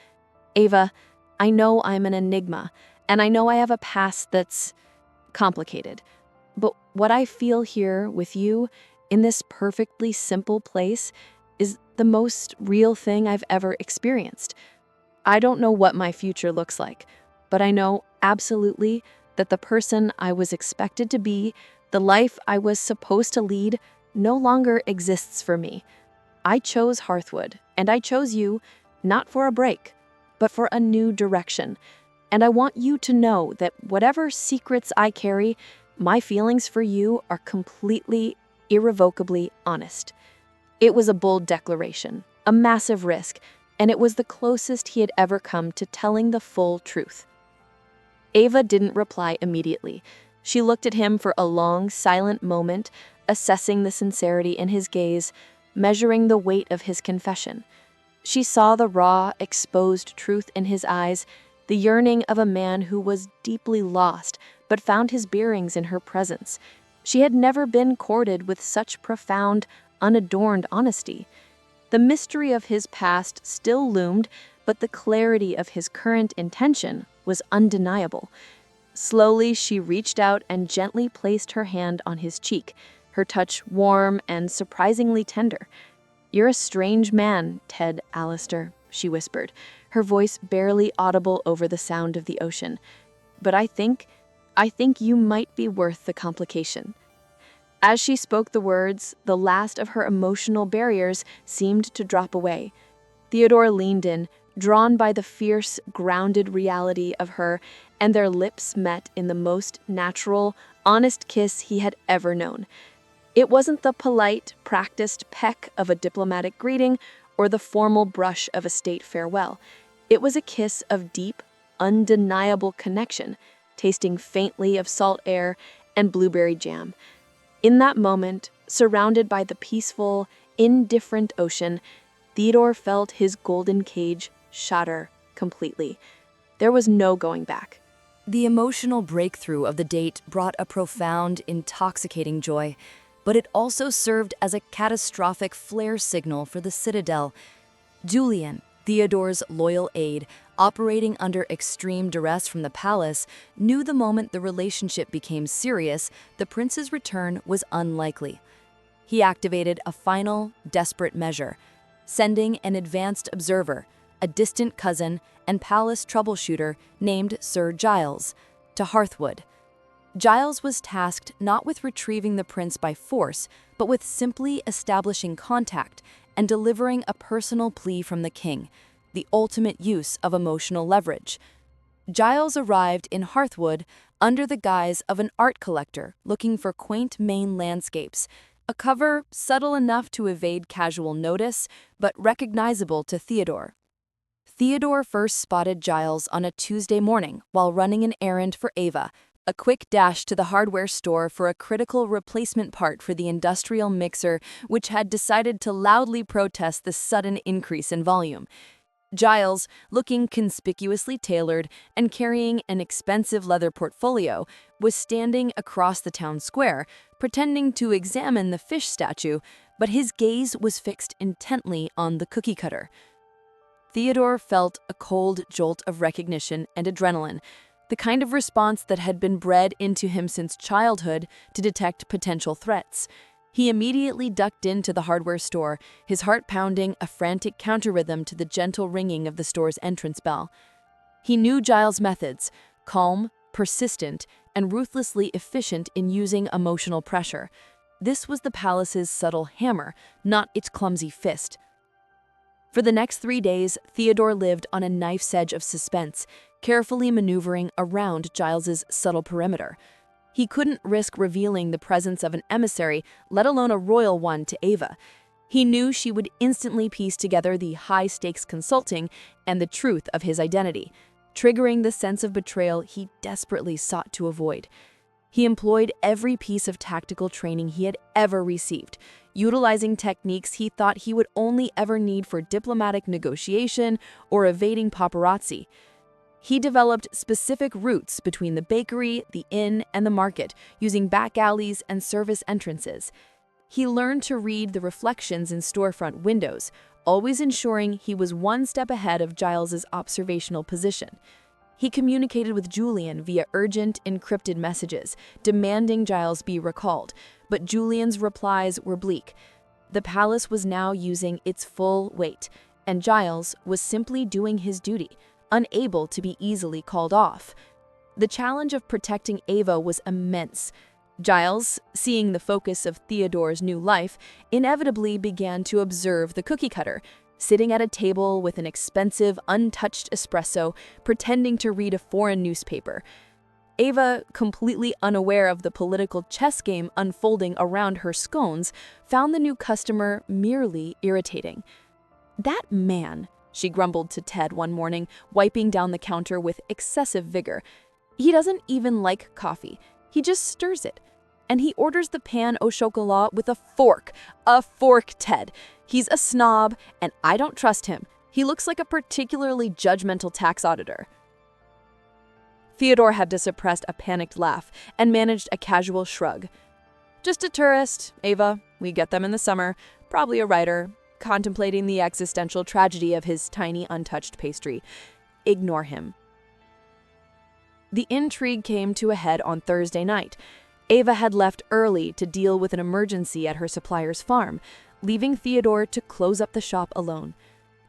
"Ava, I know I'm an enigma, and I know I have a past that's complicated. But what I feel here with you, in this perfectly simple place, is the most real thing I've ever experienced. I don't know what my future looks like, but I know absolutely that the person I was expected to be, the life I was supposed to lead, no longer exists for me. I chose Hearthwood, and I chose you, not for a break, but for a new direction. And I want you to know that whatever secrets I carry, my feelings for you are completely, irrevocably honest." It was a bold declaration, a massive risk, and it was the closest he had ever come to telling the full truth. Ava didn't reply immediately. She looked at him for a long, silent moment, assessing the sincerity in his gaze, measuring the weight of his confession. She saw the raw, exposed truth in his eyes, the yearning of a man who was deeply lost but found his bearings in her presence. She had never been courted with such profound, unadorned honesty. The mystery of his past still loomed, but the clarity of his current intention was undeniable. Slowly, she reached out and gently placed her hand on his cheek, her touch warm and surprisingly tender. "You're a strange man, Ted Allister," she whispered, her voice barely audible over the sound of the ocean. "But I think you might be worth the complication." As she spoke the words, the last of her emotional barriers seemed to drop away. Theodore leaned in, drawn by the fierce, grounded reality of her, and their lips met in the most natural, honest kiss he had ever known. It wasn't the polite, practiced peck of a diplomatic greeting or the formal brush of a state farewell. It was a kiss of deep, undeniable connection, tasting faintly of salt air and blueberry jam. In that moment, surrounded by the peaceful, indifferent ocean, Theodore felt his golden cage shatter completely. There was no going back. The emotional breakthrough of the date brought a profound, intoxicating joy, but it also served as a catastrophic flare signal for the citadel. Julian, Theodore's loyal aide, operating under extreme duress from the palace, knew the moment the relationship became serious, the prince's return was unlikely. He activated a final, desperate measure, sending an advanced observer, a distant cousin and palace troubleshooter named Sir Giles, to Hearthwood. Giles was tasked not with retrieving the prince by force, but with simply establishing contact and delivering a personal plea from the king, the ultimate use of emotional leverage. Giles arrived in Hearthwood under the guise of an art collector looking for quaint Maine landscapes, a cover subtle enough to evade casual notice, but recognizable to Theodore. Theodore first spotted Giles on a Tuesday morning while running an errand for Ava, a quick dash to the hardware store for a critical replacement part for the industrial mixer, which had decided to loudly protest the sudden increase in volume. Giles, looking conspicuously tailored and carrying an expensive leather portfolio, was standing across the town square, pretending to examine the fish statue, but his gaze was fixed intently on the cookie cutter. Theodore felt a cold jolt of recognition and adrenaline, the kind of response that had been bred into him since childhood to detect potential threats. He immediately ducked into the hardware store, his heart pounding a frantic counter-rhythm to the gentle ringing of the store's entrance bell. He knew Giles' methods, calm, persistent, and ruthlessly efficient in using emotional pressure. This was the palace's subtle hammer, not its clumsy fist. For the next 3 days, Theodore lived on a knife's edge of suspense, carefully maneuvering around Giles's subtle perimeter. He couldn't risk revealing the presence of an emissary, let alone a royal one, to Ava. He knew she would instantly piece together the high-stakes consulting and the truth of his identity, triggering the sense of betrayal he desperately sought to avoid. He employed every piece of tactical training he had ever received, utilizing techniques he thought he would only ever need for diplomatic negotiation or evading paparazzi. He developed specific routes between the bakery, the inn, and the market, using back alleys and service entrances. He learned to read the reflections in storefront windows, always ensuring he was one step ahead of Giles's observational position. He communicated with Julian via urgent, encrypted messages, demanding Giles be recalled, but Julian's replies were bleak. The palace was now using its full weight, and Giles was simply doing his duty, unable to be easily called off. The challenge of protecting Ava was immense. Giles, seeing the focus of Theodore's new life, inevitably began to observe the cookie cutter, sitting at a table with an expensive, untouched espresso, pretending to read a foreign newspaper. Ava, completely unaware of the political chess game unfolding around her scones, found the new customer merely irritating. "That man," she grumbled to Ted one morning, wiping down the counter with excessive vigor. "He doesn't even like coffee. He just stirs it. And he orders the pain au chocolat with a fork. A fork, Ted. He's a snob, and I don't trust him. He looks like a particularly judgmental tax auditor." Theodore had to suppress a panicked laugh and managed a casual shrug. "Just a tourist, Ava. We get them in the summer. Probably a writer, contemplating the existential tragedy of his tiny, untouched pastry. Ignore him." The intrigue came to a head on Thursday night. Ava had left early to deal with an emergency at her supplier's farm, leaving Theodore to close up the shop alone.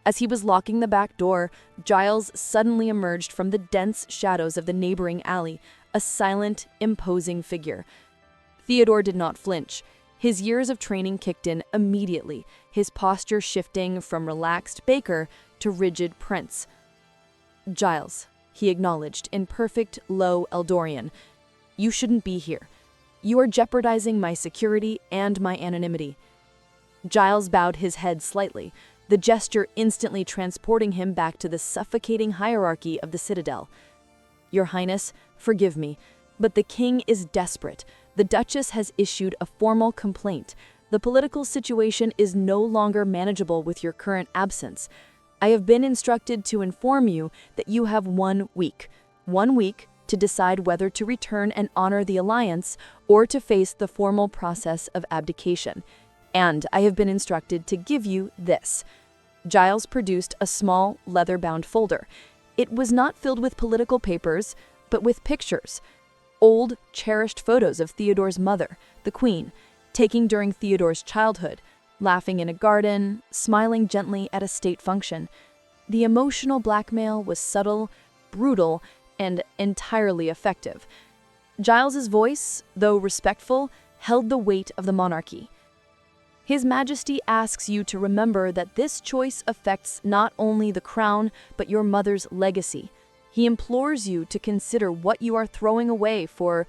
As he was locking the back door, Giles suddenly emerged from the dense shadows of the neighboring alley, a silent, imposing figure. Theodore did not flinch. His years of training kicked in immediately, his posture shifting from relaxed baker to rigid prince. "Giles," he acknowledged in perfect, low Eldorian, "you shouldn't be here. You are jeopardizing my security and my anonymity." Giles bowed his head slightly, the gesture instantly transporting him back to the suffocating hierarchy of the Citadel. "Your Highness, forgive me, but the king is desperate. The Duchess has issued a formal complaint. The political situation is no longer manageable with your current absence. I have been instructed to inform you that you have 1 week to decide whether to return and honor the alliance or to face the formal process of abdication. And I have been instructed to give you this." Giles produced a small, leather-bound folder. It was not filled with political papers, but with pictures. Old, cherished photos of Theodore's mother, the Queen, taken during Theodore's childhood, laughing in a garden, smiling gently at a state function. The emotional blackmail was subtle, brutal, and entirely effective. Giles's voice, though respectful, held the weight of the monarchy. "His Majesty asks you to remember that this choice affects not only the crown, but your mother's legacy. He implores you to consider what you are throwing away for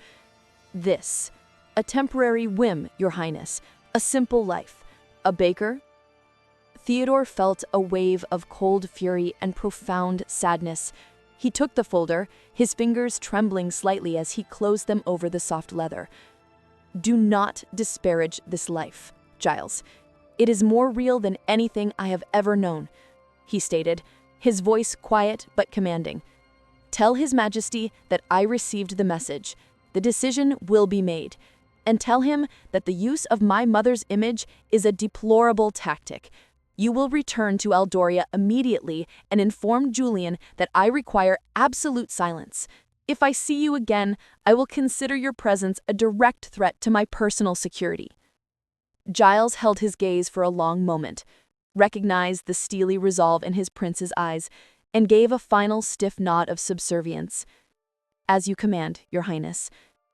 this. A temporary whim, Your Highness, a simple life. A baker?" Theodore felt a wave of cold fury and profound sadness. He took the folder, his fingers trembling slightly as he closed them over the soft leather. "Do not disparage this life, Giles. It is more real than anything I have ever known," he stated, his voice quiet but commanding. "Tell His Majesty that I received the message. The decision will be made. And tell him that the use of my mother's image is a deplorable tactic. You will return to Aldoria immediately and inform Julian that I require absolute silence. If I see you again, I will consider your presence a direct threat to my personal security." Giles held his gaze for a long moment, recognized the steely resolve in his prince's eyes, and gave a final stiff nod of subservience. "As you command, Your Highness.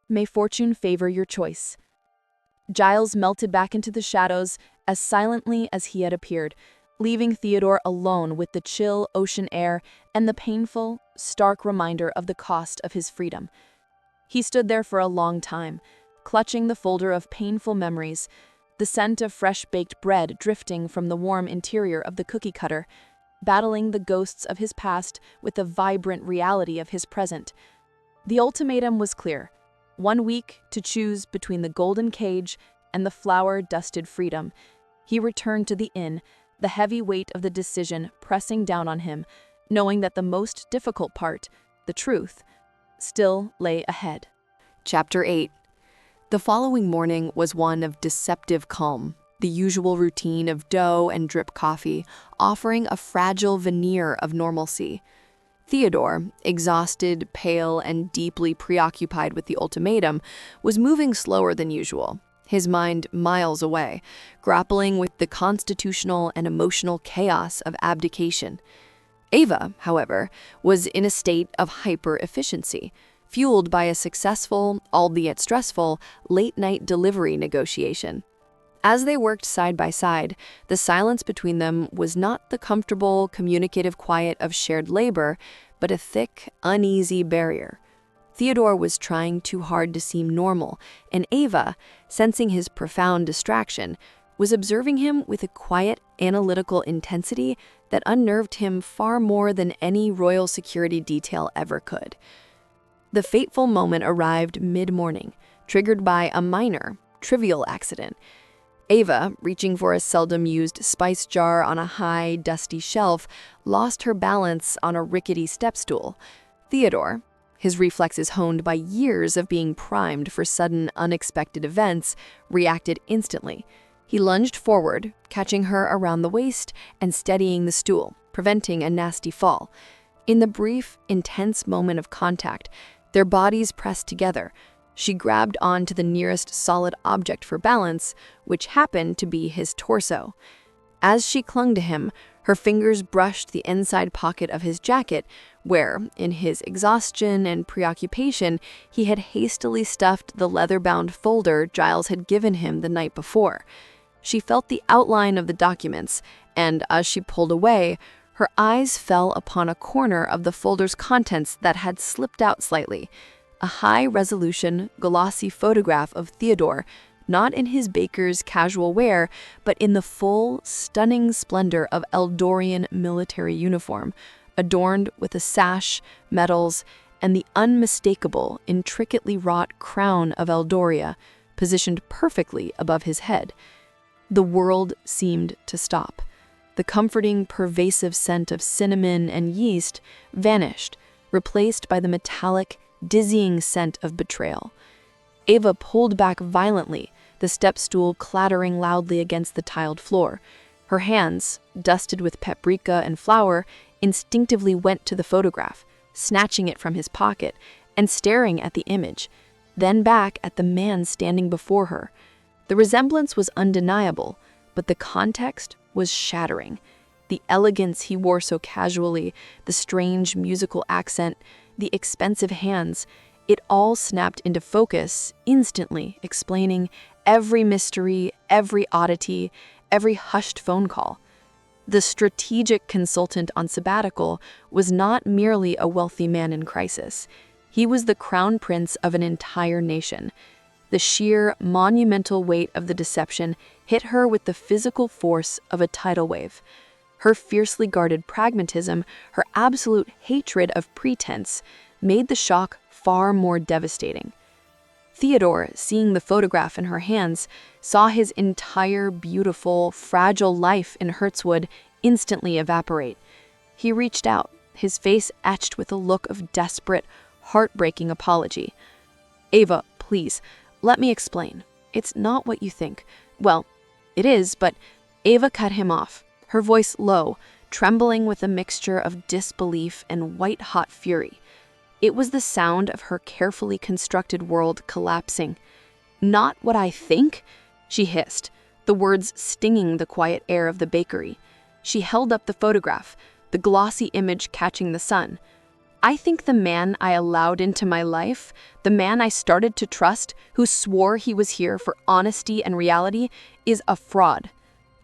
May fortune favor your choice." Giles melted back into the shadows as silently as he had appeared, leaving Theodore alone with the chill ocean air and the painful, stark reminder of the cost of his freedom. He stood there for a long time, clutching the folder of painful memories, the scent of fresh-baked bread drifting from the warm interior of the cookie cutter, battling the ghosts of his past with the vibrant reality of his present. The ultimatum was clear: 1 week to choose between the golden cage and the flower-dusted freedom. He returned to the inn, the heavy weight of the decision pressing down on him, knowing that the most difficult part, the truth, still lay ahead. Chapter 8. The following morning was one of deceptive calm, the usual routine of dough and drip coffee, offering a fragile veneer of normalcy. Theodore, exhausted, pale, and deeply preoccupied with the ultimatum, was moving slower than usual, his mind miles away, grappling with the constitutional and emotional chaos of abdication. Ava, however, was in a state of hyper-efficiency, fueled by a successful, albeit stressful, late-night delivery negotiation. As they worked side by side, the silence between them was not the comfortable, communicative quiet of shared labor, but a thick, uneasy barrier. Theodore was trying too hard to seem normal, and Ava, sensing his profound distraction, was observing him with a quiet, analytical intensity that unnerved him far more than any royal security detail ever could. The fateful moment arrived mid-morning, triggered by a minor, trivial accident. Ava, reaching for a seldom-used spice jar on a high, dusty shelf, lost her balance on a rickety step stool. Theodore, his reflexes honed by years of being primed for sudden, unexpected events, reacted instantly. He lunged forward, catching her around the waist and steadying the stool, preventing a nasty fall. In the brief, intense moment of contact, their bodies pressed together, She grabbed onto the nearest solid object for balance, which happened to be his torso. As she clung to him, her fingers brushed the inside pocket of his jacket, where, in his exhaustion and preoccupation, he had hastily stuffed the leather-bound folder Giles had given him the night before. She felt the outline of the documents, and as she pulled away, her eyes fell upon a corner of the folder's contents that had slipped out slightly. A high-resolution, glossy photograph of Theodore, not in his baker's casual wear, but in the full, stunning splendor of Eldorian military uniform, adorned with a sash, medals, and the unmistakable, intricately wrought crown of Eldoria, positioned perfectly above his head. The world seemed to stop. The comforting, pervasive scent of cinnamon and yeast vanished, replaced by the metallic, dizzying scent of betrayal. Ava pulled back violently, the step stool clattering loudly against the tiled floor. Her hands, dusted with paprika and flour, instinctively went to the photograph, snatching it from his pocket and staring at the image, then back at the man standing before her. The resemblance was undeniable, but the context was shattering. The elegance he wore so casually, the strange musical accent, the expensive hands, it all snapped into focus instantly, explaining every mystery, every oddity, every hushed phone call. The strategic consultant on sabbatical was not merely a wealthy man in crisis. He was the crown prince of an entire nation. The sheer, monumental weight of the deception hit her with the physical force of a tidal wave. Her fiercely guarded pragmatism, her absolute hatred of pretense, made the shock far more devastating. Theodore, seeing the photograph in her hands, saw his entire beautiful, fragile life in Hearthwood instantly evaporate. He reached out, his face etched with a look of desperate, heartbreaking apology. "Ava, please, let me explain. It's not what you think. Well, it is, but..." Ava cut him off, her voice low, trembling with a mixture of disbelief and white-hot fury. It was the sound of her carefully constructed world collapsing. "Not what I think?" she hissed, the words stinging the quiet air of the bakery. She held up the photograph, the glossy image catching the sun. "I think the man I allowed into my life, the man I started to trust, who swore he was here for honesty and reality, is a fraud.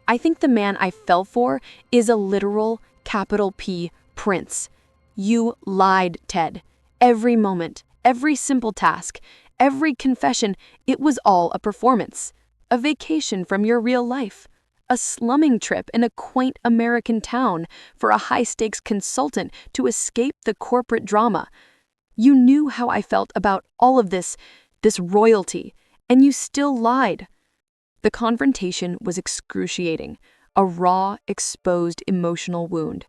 I think the man I fell for is a literal, capital P, prince. You lied, Ted. Every moment, every simple task, every confession, it was all a performance. A vacation from your real life. A slumming trip in a quaint American town for a high-stakes consultant to escape the corporate drama. You knew how I felt about all of this royalty, and you still lied." The confrontation was excruciating, a raw, exposed emotional wound.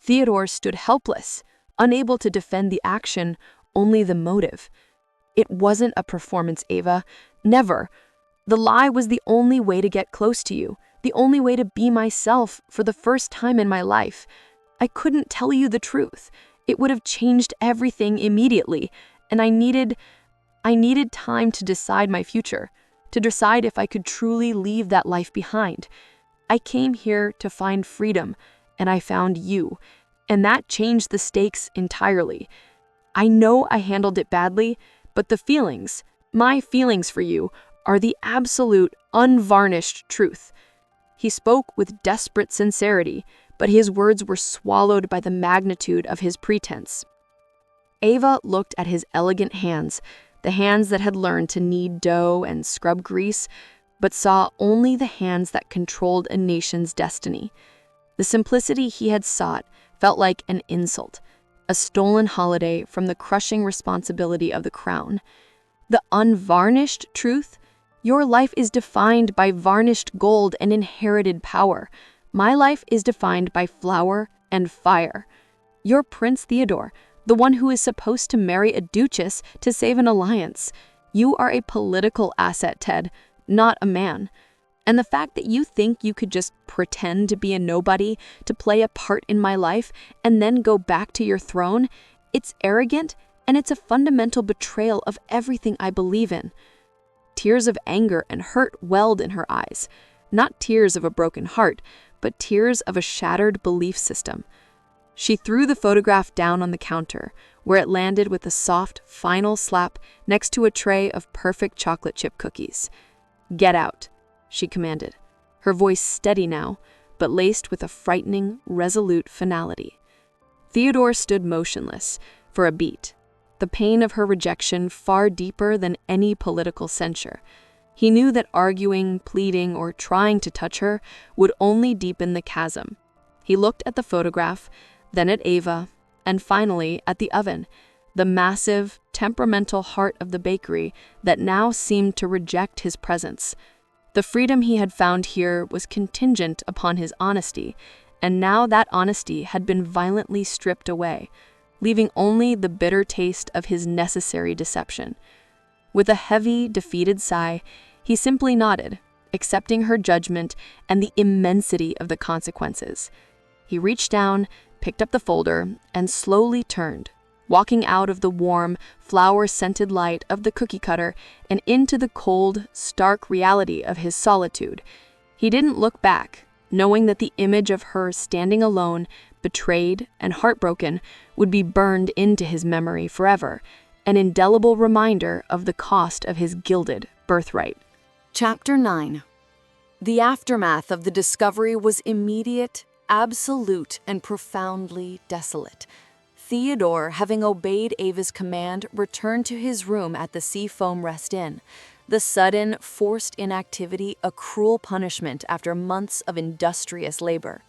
Theodore stood helpless, unable to defend the action, only the motive. "It wasn't a performance, Ava. Never. The lie was the only way to get close to you, the only way to be myself for the first time in my life. I couldn't tell you the truth. It would have changed everything immediately, and I needed time to decide my future, to decide if I could truly leave that life behind. I came here to find freedom, and I found you, and that changed the stakes entirely. I know I handled it badly, but the feelings, my feelings for you, are the absolute, unvarnished truth." He spoke with desperate sincerity, but his words were swallowed by the magnitude of his pretense. Ava looked at his elegant hands, the hands that had learned to knead dough and scrub grease, but saw only the hands that controlled a nation's destiny. The simplicity he had sought felt like an insult, a stolen holiday from the crushing responsibility of the crown. The unvarnished truth? Your life is defined by varnished gold and inherited power. My life is defined by flour and fire. You're Prince Theodore, the one who is supposed to marry a duchess to save an alliance. You are a political asset, Ted, not a man. And the fact that you think you could just pretend to be a nobody, to play a part in my life, and then go back to your throne, it's arrogant And it's a fundamental betrayal of everything I believe in. Tears of anger and hurt welled in her eyes, not tears of a broken heart, but tears of a shattered belief system. She threw the photograph down on the counter, where it landed with a soft, final slap next to a tray of perfect chocolate chip cookies. "Get out," she commanded, her voice steady now, but laced with a frightening, resolute finality. Theodore stood motionless for a beat, the pain of her rejection far deeper than any political censure. He knew that arguing, pleading, or trying to touch her would only deepen the chasm. He looked at the photograph, then at Ava, and finally at the oven, the massive, temperamental heart of the bakery that now seemed to reject his presence. The freedom he had found here was contingent upon his honesty, and now that honesty had been violently stripped away, leaving only the bitter taste of his necessary deception. With a heavy, defeated sigh, he simply nodded, accepting her judgment and the immensity of the consequences. He reached down, picked up the folder, and slowly turned, walking out of the warm, flower-scented light of the cookie cutter and into the cold, stark reality of his solitude. He didn't look back, knowing that the image of her standing alone, betrayed and heartbroken, would be burned into his memory forever, an indelible reminder of the cost of his gilded birthright. Chapter 9. The aftermath of the discovery was immediate, absolute, and profoundly desolate. Theodore, having obeyed Ava's command, returned to his room at the Seafoam Rest Inn. The sudden, forced inactivity a cruel punishment after months of industrious labor.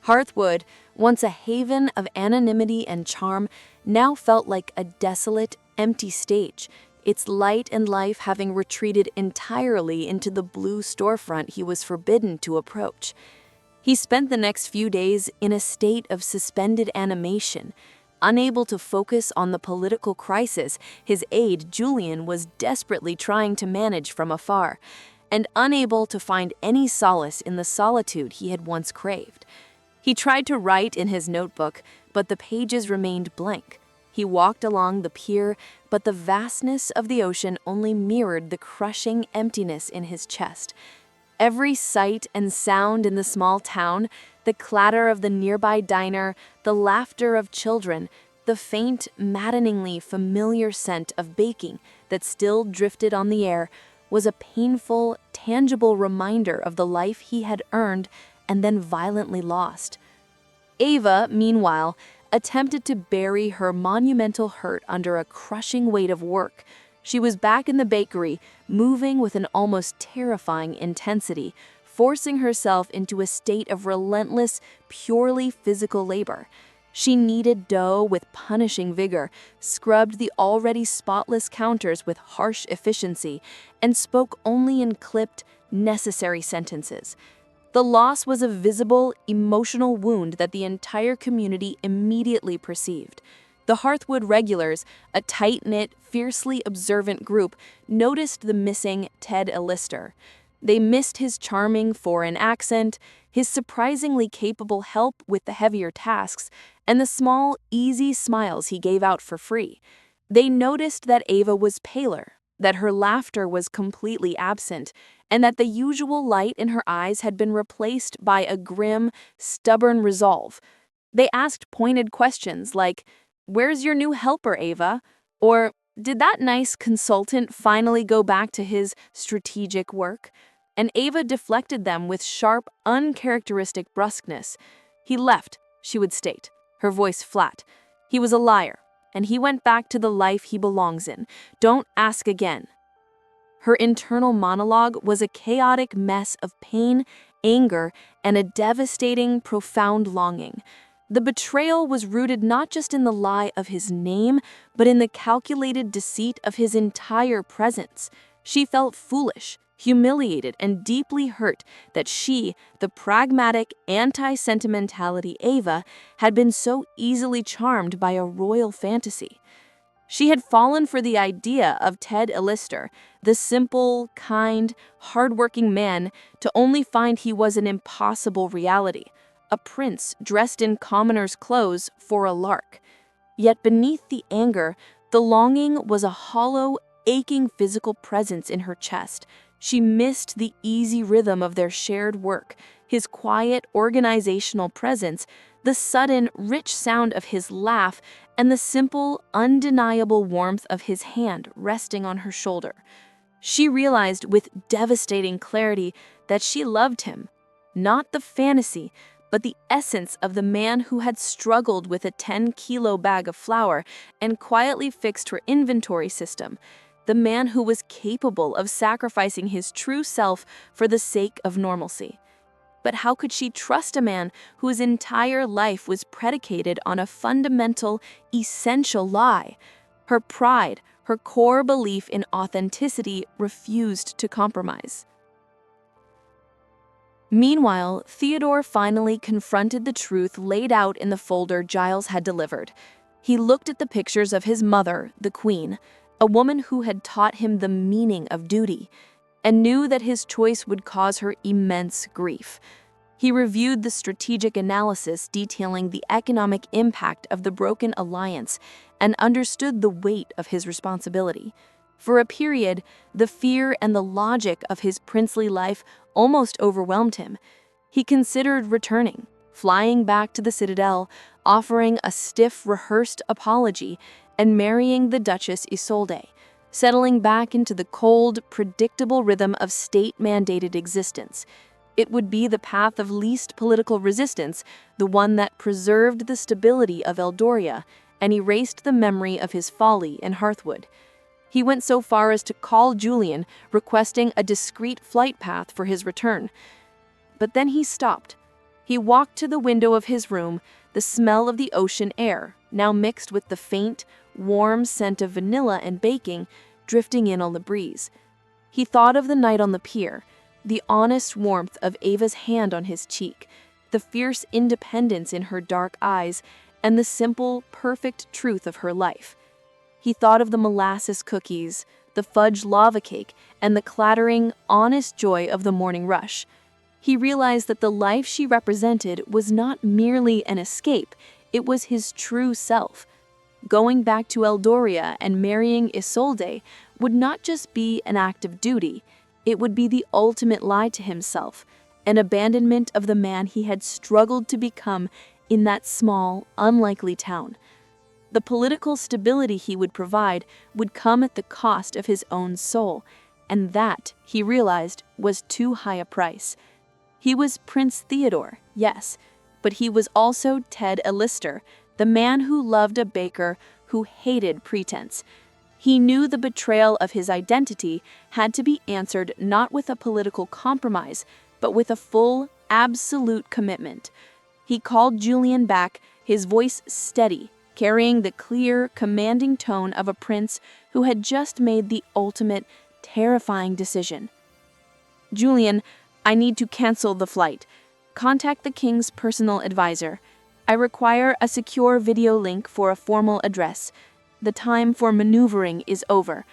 Hearthwood, once a haven of anonymity and charm, now felt like a desolate, empty stage, its light and life having retreated entirely into the blue storefront he was forbidden to approach. He spent the next few days in a state of suspended animation, unable to focus on the political crisis his aide Julian was desperately trying to manage from afar, and unable to find any solace in the solitude he had once craved. He tried to write in his notebook, but the pages remained blank. He walked along the pier, but the vastness of the ocean only mirrored the crushing emptiness in his chest. Every sight and sound in the small town, the clatter of the nearby diner, the laughter of children, the faint, maddeningly familiar scent of baking that still drifted on the air, was a painful, tangible reminder of the life he had earned and then violently lost. Ava, meanwhile, attempted to bury her monumental hurt under a crushing weight of work. She was back in the bakery, moving with an almost terrifying intensity, forcing herself into a state of relentless, purely physical labor. She kneaded dough with punishing vigor, scrubbed the already spotless counters with harsh efficiency, and spoke only in clipped, necessary sentences. The loss was a visible, emotional wound that the entire community immediately perceived. The Hearthwood regulars, a tight-knit, fiercely observant group, noticed the missing Ted Isolde. They missed his charming foreign accent, his surprisingly capable help with the heavier tasks, and the small, easy smiles he gave out for free. They noticed that Ava was paler, that her laughter was completely absent, and that the usual light in her eyes had been replaced by a grim, stubborn resolve. They asked pointed questions like, "Where's your new helper, Ava?" Or, "Did that nice consultant finally go back to his strategic work?" And Ava deflected them with sharp, uncharacteristic brusqueness. "He left," she would state, her voice flat. "He was a liar, and he went back to the life he belongs in. Don't ask again." Her internal monologue was a chaotic mess of pain, anger, and a devastating, profound longing. The betrayal was rooted not just in the lie of his name, but in the calculated deceit of his entire presence. She felt foolish, humiliated, and deeply hurt that she, the pragmatic, anti-sentimentality Ava, had been so easily charmed by a royal fantasy. She had fallen for the idea of Ted Isolde, the simple, kind, hard-working man, to only find he was an impossible reality, a prince dressed in commoner's clothes for a lark. Yet beneath the anger The longing was a hollow, aching physical presence in her chest. She missed the easy rhythm of their shared work, his quiet, organizational presence, the sudden, rich sound of his laugh, and the simple, undeniable warmth of his hand resting on her shoulder. She realized with devastating clarity that she loved him, not the fantasy, but the essence of the man who had struggled with a 10-kilo bag of flour and quietly fixed her inventory system, the man who was capable of sacrificing his true self for the sake of normalcy. But how could she trust a man whose entire life was predicated on a fundamental, essential lie? Her pride, her core belief in authenticity, refused to compromise. Meanwhile, Theodore finally confronted the truth laid out in the folder Giles had delivered. He looked at the pictures of his mother, the Queen, a woman who had taught him the meaning of duty, and knew that his choice would cause her immense grief. He reviewed the strategic analysis detailing the economic impact of the broken alliance and understood the weight of his responsibility. For a period, the fear and the logic of his princely life almost overwhelmed him. He considered returning, flying back to the Citadel, offering a stiff, rehearsed apology, and marrying the Duchess Isolde, settling back into the cold, predictable rhythm of state-mandated existence. It would be the path of least political resistance, the one that preserved the stability of Eldoria and erased the memory of his folly in Hearthwood. He went so far as to call Julian, requesting a discreet flight path for his return. But then he stopped. He walked to the window of his room, the smell of the ocean air, now mixed with the faint, warm scent of vanilla and baking, drifting in on the breeze. He thought of the night on the pier, the honest warmth of Ava's hand on his cheek, the fierce independence in her dark eyes, and the simple, perfect truth of her life. He thought of the molasses cookies, the fudge lava cake, and the clattering, honest joy of the morning rush. He realized that the life she represented was not merely an escape, it was his true self. Going back to Eldoria and marrying Isolde would not just be an act of duty, it would be the ultimate lie to himself, an abandonment of the man he had struggled to become in that small, unlikely town. The political stability he would provide would come at the cost of his own soul, and that, he realized, was too high a price. He was Prince Theodore, yes, but he was also Ted Isolde, the man who loved a baker who hated pretense. He knew the betrayal of his identity had to be answered not with a political compromise, but with a full, absolute commitment. He called Julian back, his voice steady, carrying the clear, commanding tone of a prince who had just made the ultimate, terrifying decision. "Julian, I need to cancel the flight. Contact the king's personal advisor. I require a secure video link for a formal address. The time for maneuvering is over.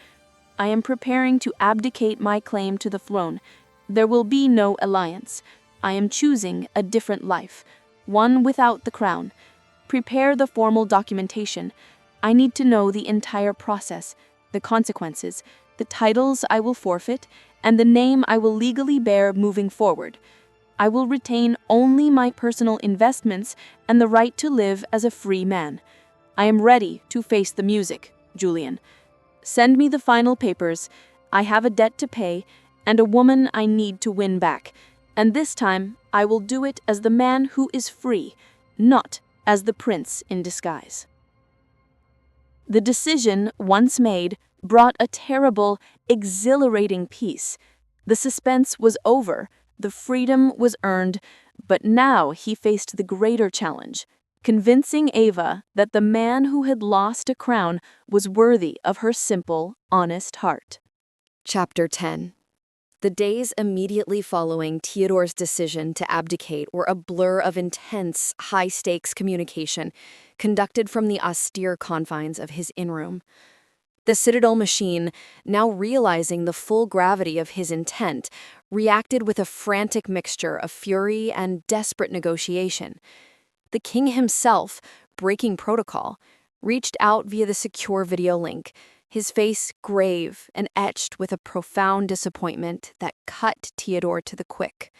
I am preparing to abdicate my claim to the throne. There will be no alliance. I am choosing a different life, one without the crown. Prepare the formal documentation. I need to know the entire process, the consequences, the titles I will forfeit, and the name I will legally bear moving forward. I will retain only my personal investments and the right to live as a free man. I am ready to face the music, Julian. Send me the final papers. I have a debt to pay and a woman I need to win back. And this time, I will do it as the man who is free, not as the prince in disguise." The decision, once made, brought a terrible, exhilarating peace. The suspense was over, the freedom was earned, but now he faced the greater challenge, convincing Ava that the man who had lost a crown was worthy of her simple, honest heart. Chapter 10. The days immediately following Theodore's decision to abdicate were a blur of intense, high-stakes communication conducted from the austere confines of his in-room. The Citadel machine, now realizing the full gravity of his intent, reacted with a frantic mixture of fury and desperate negotiation. The king himself, breaking protocol, reached out via the secure video link, his face grave and etched with a profound disappointment that cut Theodore to the quick.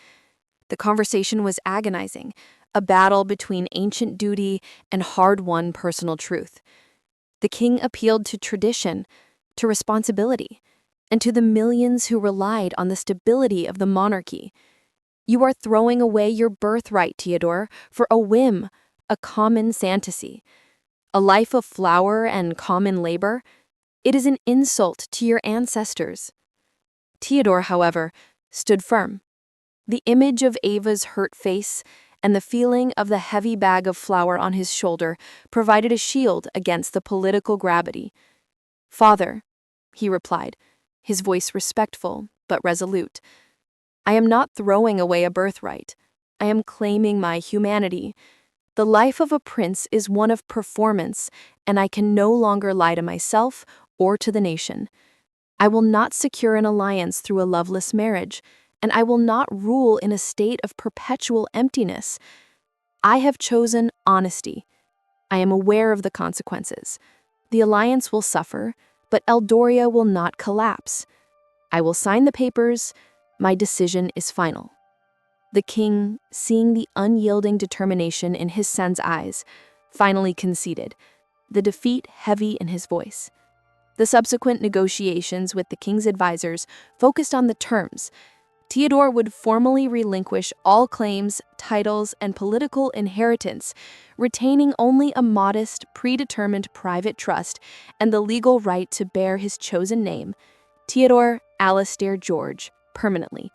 The conversation was agonizing, a battle between ancient duty and hard-won personal truth. The king appealed to tradition, to responsibility, and to the millions who relied on the stability of the monarchy. You are throwing away your birthright, Theodore, for a whim, a common fantasy. A life of flower and common labor? It is an insult to your ancestors. Theodore, however, stood firm. The image of Ava's hurt face and the feeling of the heavy bag of flour on his shoulder provided a shield against the political gravity. "Father," he replied, his voice respectful but resolute, "I am not throwing away a birthright. I am claiming my humanity. The life of a prince is one of performance, and I can no longer lie to myself or to the nation. I will not secure an alliance through a loveless marriage, and I will not rule in a state of perpetual emptiness. I have chosen honesty. I am aware of the consequences. The alliance will suffer, but Eldoria will not collapse. I will sign the papers. My decision is final." The king, seeing the unyielding determination in his son's eyes, finally conceded, the defeat heavy in his voice. The subsequent negotiations with the king's advisors focused on the terms. Theodore would formally relinquish all claims, titles, and political inheritance, retaining only a modest, predetermined private trust and the legal right to bear his chosen name, Theodore Alastair George, permanently.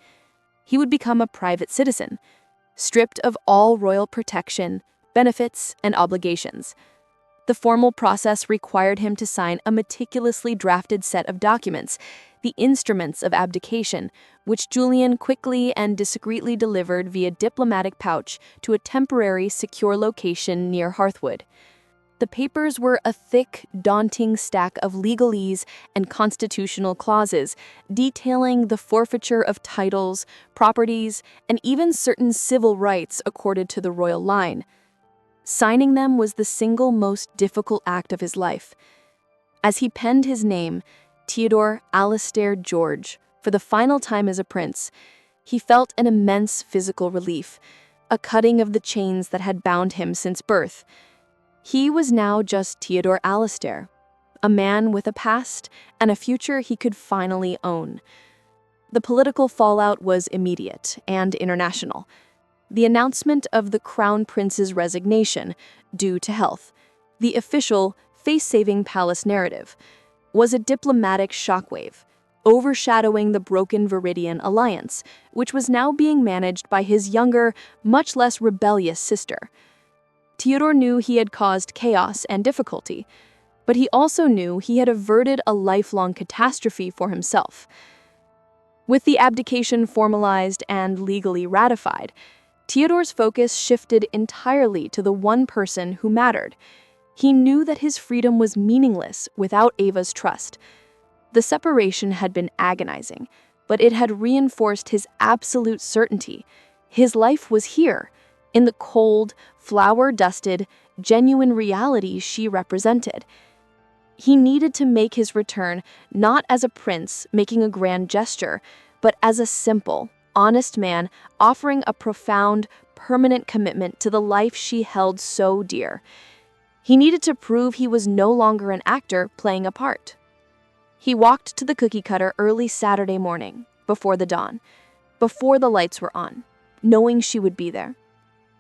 He would become a private citizen, stripped of all royal protection, benefits, and obligations. The formal process required him to sign a meticulously drafted set of documents, the instruments of abdication, which Julian quickly and discreetly delivered via diplomatic pouch to a temporary secure location near Hearthwood. The papers were a thick, daunting stack of legalese and constitutional clauses detailing the forfeiture of titles, properties, and even certain civil rights accorded to the royal line. Signing them was the single most difficult act of his life. As he penned his name, Theodore Alastair George, for the final time as a prince, he felt an immense physical relief, a cutting of the chains that had bound him since birth. He was now just Theodore Alastair, a man with a past and a future he could finally own. The political fallout was immediate and international. The announcement of the Crown Prince's resignation, due to health, the official face-saving palace narrative, was a diplomatic shockwave, overshadowing the broken Viridian alliance, which was now being managed by his younger, much less rebellious sister. Theodore knew he had caused chaos and difficulty, but he also knew he had averted a lifelong catastrophe for himself. With the abdication formalized and legally ratified, Theodore's focus shifted entirely to the one person who mattered. He knew that his freedom was meaningless without Ava's trust. The separation had been agonizing, but it had reinforced his absolute certainty. His life was here, in the cold, flower-dusted, genuine reality she represented. He needed to make his return not as a prince making a grand gesture, but as a simple, honest man offering a profound, permanent commitment to the life she held so dear. He needed to prove he was no longer an actor playing a part. He walked to the cookie cutter early Saturday morning, before the dawn, before the lights were on, knowing she would be there.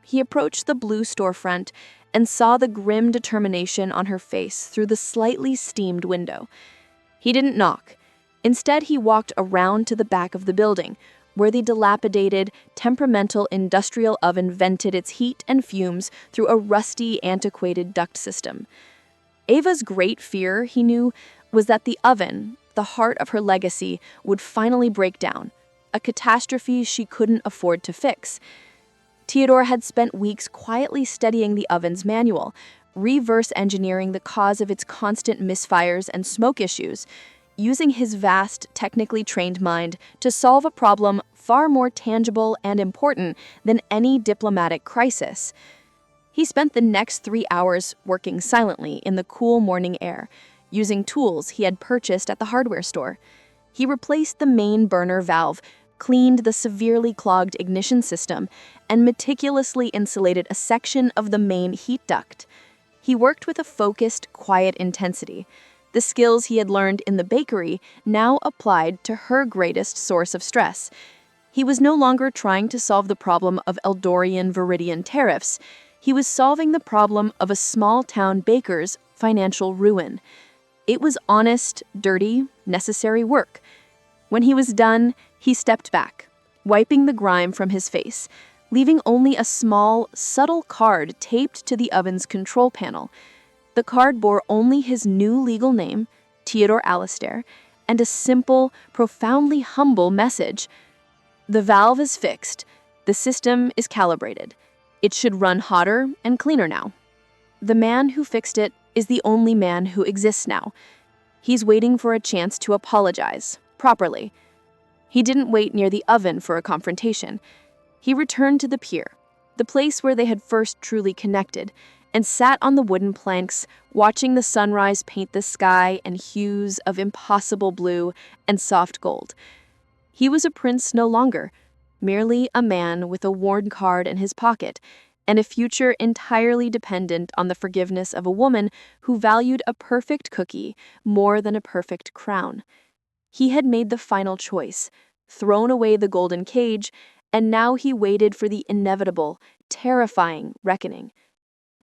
He approached the blue storefront and saw the grim determination on her face through the slightly steamed window. He didn't knock. Instead, he walked around to the back of the building, where the dilapidated, temperamental industrial oven vented its heat and fumes through a rusty, antiquated duct system. Ava's great fear, he knew, was that the oven, the heart of her legacy, would finally break down, a catastrophe she couldn't afford to fix. Theodore had spent weeks quietly studying the oven's manual, reverse engineering the cause of its constant misfires and smoke issues, using his vast, technically trained mind to solve a problem far more tangible and important than any diplomatic crisis. He spent the next 3 hours working silently in the cool morning air, using tools he had purchased at the hardware store. He replaced the main burner valve, cleaned the severely clogged ignition system, and meticulously insulated a section of the main heat duct. He worked with a focused, quiet intensity. The skills he had learned in the bakery now applied to her greatest source of stress. He was no longer trying to solve the problem of Eldorian Viridian tariffs. He was solving the problem of a small-town baker's financial ruin. It was honest, dirty, necessary work. When he was done, he stepped back, wiping the grime from his face, leaving only a small, subtle card taped to the oven's control panel. The card bore only his new legal name, Theodore Alistair, and a simple, profoundly humble message. The valve is fixed. The system is calibrated. It should run hotter and cleaner now. The man who fixed it is the only man who exists now. He's waiting for a chance to apologize, properly. He didn't wait near the oven for a confrontation. He returned to the pier, the place where they had first truly connected, and sat on the wooden planks, watching the sunrise paint the sky in hues of impossible blue and soft gold. He was a prince no longer, merely a man with a worn card in his pocket, and a future entirely dependent on the forgiveness of a woman who valued a perfect cookie more than a perfect crown. He had made the final choice, thrown away the golden cage, and now he waited for the inevitable, terrifying reckoning.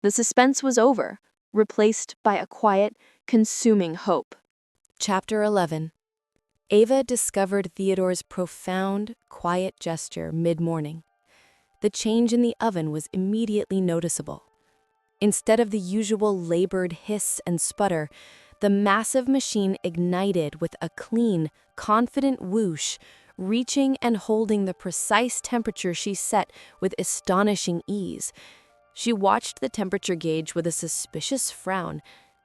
The suspense was over, replaced by a quiet, consuming hope. Chapter 11. Ava discovered Theodore's profound, quiet gesture mid-morning. The change in the oven was immediately noticeable. Instead of the usual labored hiss and sputter, the massive machine ignited with a clean, confident whoosh, reaching and holding the precise temperature she set with astonishing ease. She watched the temperature gauge with a suspicious frown,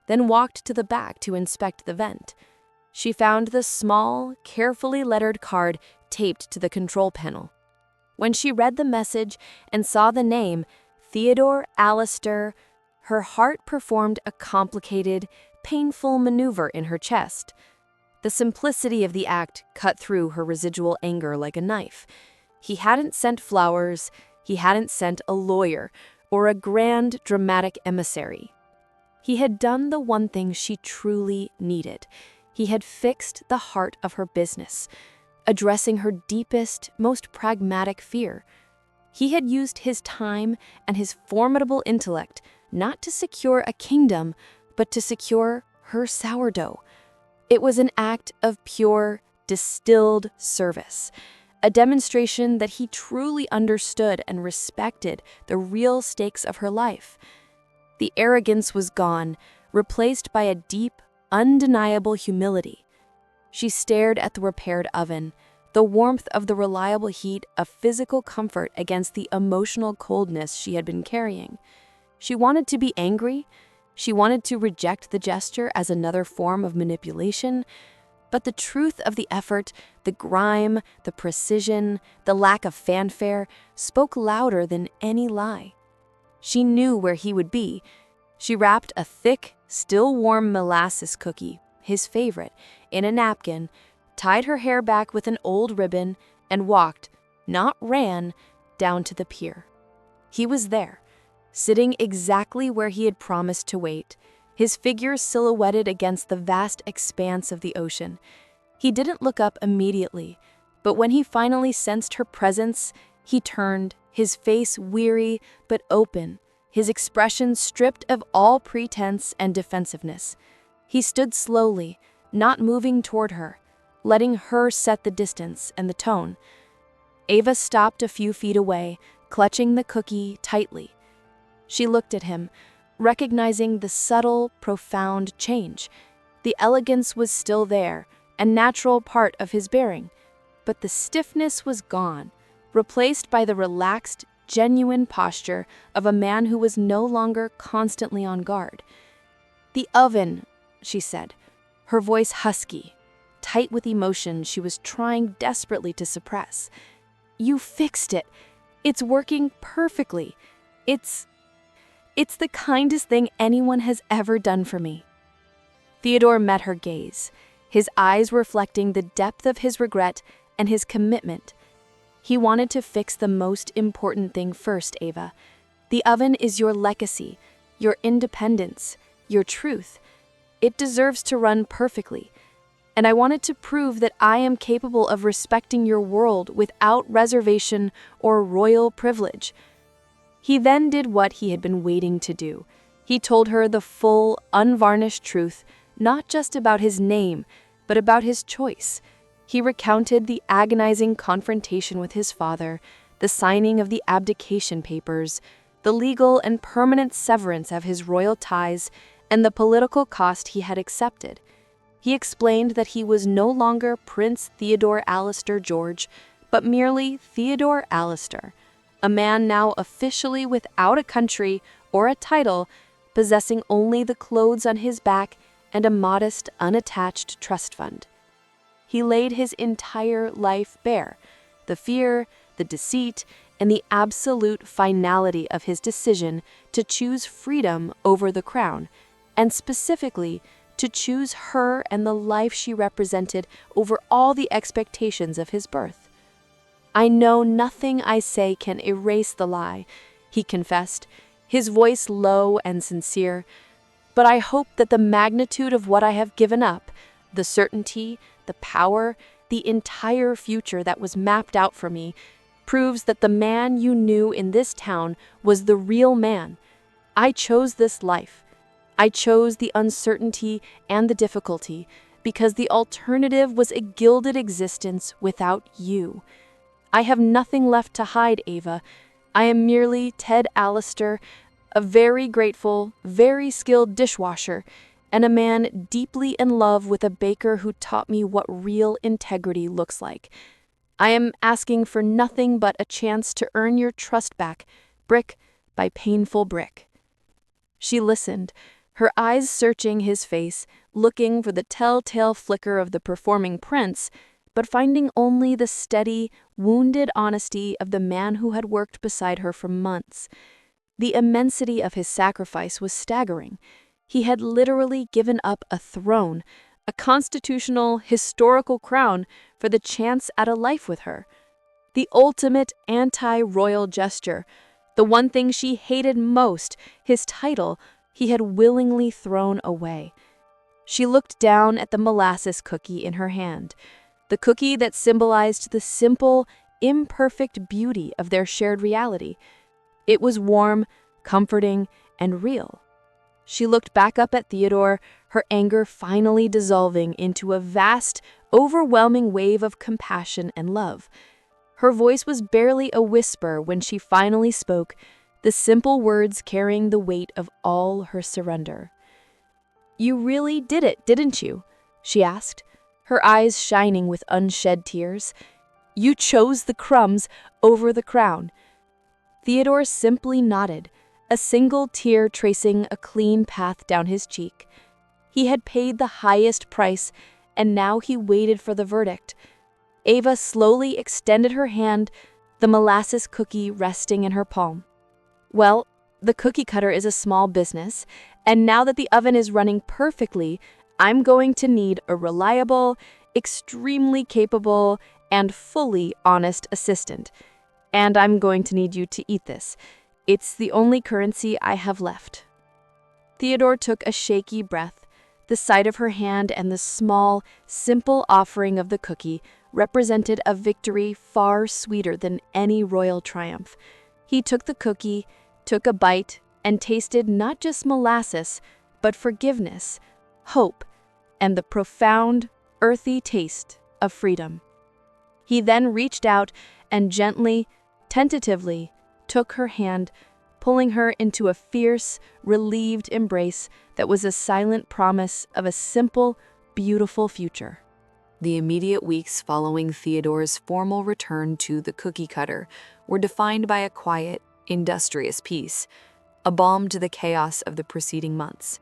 then walked to the back to inspect the vent. She found the small, carefully lettered card taped to the control panel. When she read the message and saw the name, Theodore Alistair, her heart performed a complicated, painful maneuver in her chest. The simplicity of the act cut through her residual anger like a knife. He hadn't sent flowers, he hadn't sent a lawyer, or a grand, dramatic emissary. He had done the one thing she truly needed. He had fixed the heart of her business, addressing her deepest, most pragmatic fear. He had used his time and his formidable intellect not to secure a kingdom, but to secure her sourdough. It was an act of pure, distilled service, a demonstration that he truly understood and respected the real stakes of her life. The arrogance was gone, replaced by a deep, undeniable humility. She stared at the repaired oven, the warmth of the reliable heat a physical comfort against the emotional coldness she had been carrying. She wanted to be angry. She wanted to reject the gesture as another form of manipulation. But the truth of the effort, the grime, the precision, the lack of fanfare, spoke louder than any lie. She knew where he would be. She wrapped a thick, still warm molasses cookie, his favorite, in a napkin, tied her hair back with an old ribbon, and walked, not ran, down to the pier. He was there, sitting exactly where he had promised to wait, his figure silhouetted against the vast expanse of the ocean. He didn't look up immediately, but when he finally sensed her presence, he turned, his face weary but open, his expression stripped of all pretense and defensiveness. He stood slowly, not moving toward her, letting her set the distance and the tone. Ava stopped a few feet away, clutching the cookie tightly. She looked at him, recognizing the subtle, profound change. The elegance was still there, a natural part of his bearing, but the stiffness was gone, replaced by the relaxed, genuine posture of a man who was no longer constantly on guard. "The oven," she said, her voice husky, tight with emotion she was trying desperately to suppress. "You fixed it. It's working perfectly. It's..." It's the kindest thing anyone has ever done for me." Theodore met her gaze, his eyes reflecting the depth of his regret and his commitment. He wanted to fix the most important thing first, Ava. The oven is your legacy, your independence, your truth. It deserves to run perfectly. And I wanted to prove that I am capable of respecting your world without reservation or royal privilege. He then did what he had been waiting to do. He told her the full, unvarnished truth, not just about his name, but about his choice. He recounted the agonizing confrontation with his father, the signing of the abdication papers, the legal and permanent severance of his royal ties, and the political cost he had accepted. He explained that he was no longer Prince Theodore Alistair George, but merely Theodore Alistair, a man now officially without a country or a title, possessing only the clothes on his back and a modest, unattached trust fund. He laid his entire life bare, the fear, the deceit, and the absolute finality of his decision to choose freedom over the crown, and specifically to choose her and the life she represented over all the expectations of his birth. "I know nothing I say can erase the lie," he confessed, his voice low and sincere, "but I hope that the magnitude of what I have given up, the certainty, the power, the entire future that was mapped out for me, proves that the man you knew in this town was the real man. I chose this life. I chose the uncertainty and the difficulty because the alternative was a gilded existence without you. I have nothing left to hide, Ava. I am merely Ted Alistair, a very grateful, very skilled dishwasher, and a man deeply in love with a baker who taught me what real integrity looks like. I am asking for nothing but a chance to earn your trust back, brick by painful brick." She listened, her eyes searching his face, looking for the telltale flicker of the performing prince, but finding only the steady, wounded honesty of the man who had worked beside her for months. The immensity of his sacrifice was staggering. He had literally given up a throne, a constitutional, historical crown, for the chance at a life with her. The ultimate anti-royal gesture, the one thing she hated most, his title, he had willingly thrown away. She looked down at the molasses cookie in her hand, the cookie that symbolized the simple, imperfect beauty of their shared reality. It was warm, comforting, and real. She looked back up at Theodore, her anger finally dissolving into a vast, overwhelming wave of compassion and love. Her voice was barely a whisper when she finally spoke, the simple words carrying the weight of all her surrender. "You really did it, didn't you?" she asked, her eyes shining with unshed tears. "You chose the crumbs over the crown." Theodore simply nodded, a single tear tracing a clean path down his cheek. He had paid the highest price, and now he waited for the verdict. Ava slowly extended her hand, the molasses cookie resting in her palm. "Well, the cookie cutter is a small business, and now that the oven is running perfectly, I'm going to need a reliable, extremely capable, and fully honest assistant. And I'm going to need you to eat this. It's the only currency I have left." Theodore took a shaky breath. The sight of her hand and the small, simple offering of the cookie represented a victory far sweeter than any royal triumph. He took the cookie, took a bite, and tasted not just molasses, but forgiveness, hope, and the profound, earthy taste of freedom. He then reached out and gently, tentatively, took her hand, pulling her into a fierce, relieved embrace that was a silent promise of a simple, beautiful future. The immediate weeks following Theodore's formal return to the cookie cutter were defined by a quiet, industrious peace, a balm to the chaos of the preceding months.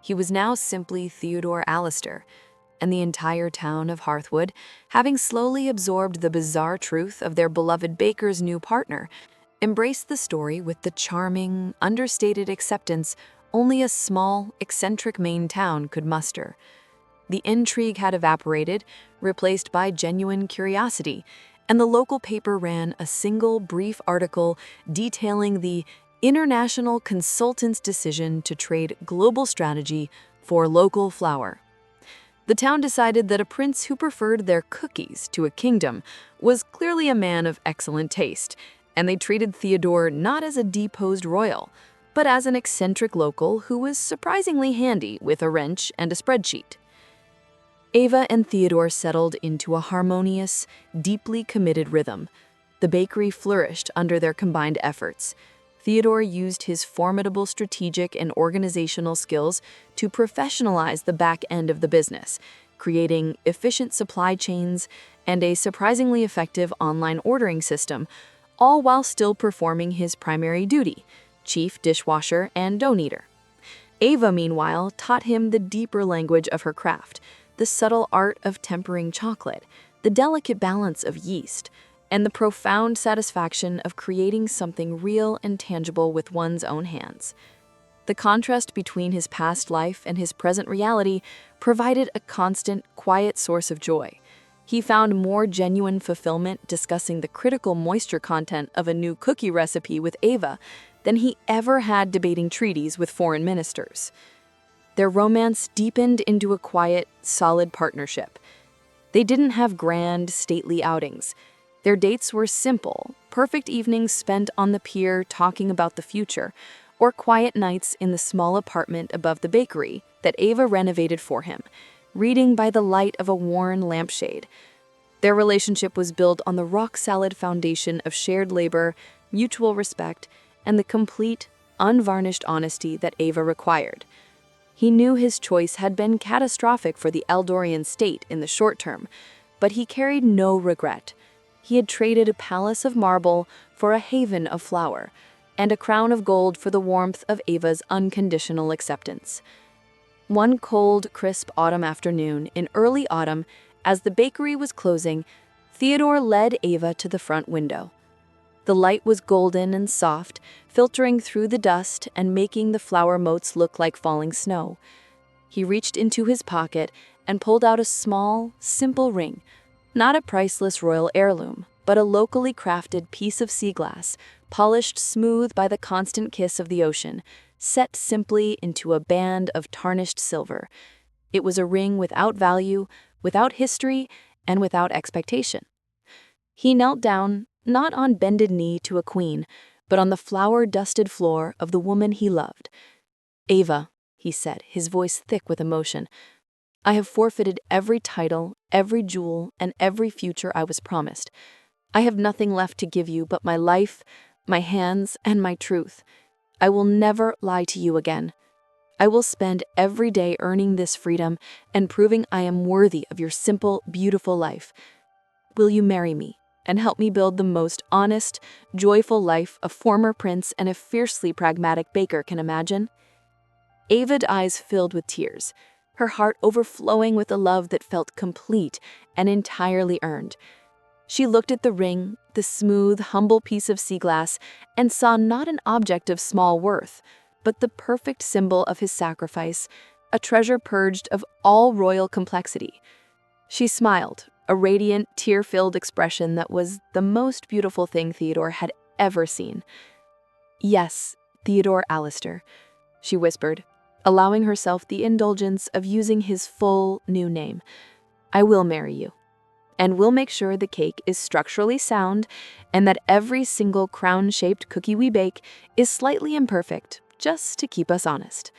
He was now simply Theodore Alistair, and the entire town of Hearthwood, having slowly absorbed the bizarre truth of their beloved baker's new partner, embraced the story with the charming, understated acceptance only a small, eccentric Maine town could muster. The intrigue had evaporated, replaced by genuine curiosity, and the local paper ran a single brief article detailing the international consultant's decision to trade global strategy for local flour. The town decided that a prince who preferred their cookies to a kingdom was clearly a man of excellent taste, and they treated Theodore not as a deposed royal, but as an eccentric local who was surprisingly handy with a wrench and a spreadsheet. Ava and Theodore settled into a harmonious, deeply committed rhythm. The bakery flourished under their combined efforts. Theodore used his formidable strategic and organizational skills to professionalize the back end of the business, creating efficient supply chains and a surprisingly effective online ordering system, all while still performing his primary duty, chief dishwasher and dough kneader. Ava, meanwhile, taught him the deeper language of her craft, the subtle art of tempering chocolate, the delicate balance of yeast, and the profound satisfaction of creating something real and tangible with one's own hands. The contrast between his past life and his present reality provided a constant, quiet source of joy. He found more genuine fulfillment discussing the critical moisture content of a new cookie recipe with Ava than he ever had debating treaties with foreign ministers. Their romance deepened into a quiet, solid partnership. They didn't have grand, stately outings. Their dates were simple, perfect evenings spent on the pier talking about the future, or quiet nights in the small apartment above the bakery that Ava renovated for him, reading by the light of a worn lampshade. Their relationship was built on the rock-solid foundation of shared labor, mutual respect, and the complete, unvarnished honesty that Ava required. He knew his choice had been catastrophic for the Eldorian state in the short term, but he carried no regret. He had traded a palace of marble for a haven of flour, and a crown of gold for the warmth of Ava's unconditional acceptance. One cold, crisp autumn afternoon in early autumn, as the bakery was closing, Theodore led Ava to the front window. The light was golden and soft, filtering through the dust and making the flower motes look like falling snow. He reached into his pocket and pulled out a small, simple ring, not a priceless royal heirloom, but a locally crafted piece of sea glass, polished smooth by the constant kiss of the ocean, set simply into a band of tarnished silver. It was a ring without value, without history, and without expectation. He knelt down, not on bended knee to a queen, but on the flower-dusted floor of the woman he loved. "Ava," he said, his voice thick with emotion, "I have forfeited every title, every jewel, and every future I was promised. I have nothing left to give you but my life, my hands, and my truth. I will never lie to you again. I will spend every day earning this freedom and proving I am worthy of your simple, beautiful life. Will you marry me and help me build the most honest, joyful life a former prince and a fiercely pragmatic baker can imagine?" Ava's eyes filled with tears, her heart overflowing with a love that felt complete and entirely earned. She looked at the ring, the smooth, humble piece of sea glass, and saw not an object of small worth, but the perfect symbol of his sacrifice, a treasure purged of all royal complexity. She smiled, a radiant, tear-filled expression that was the most beautiful thing Theodore had ever seen. "Yes, Theodore Alistair," she whispered, allowing herself the indulgence of using his full, new name. "I will marry you. And we'll make sure the cake is structurally sound and that every single crown-shaped cookie we bake is slightly imperfect, just to keep us honest."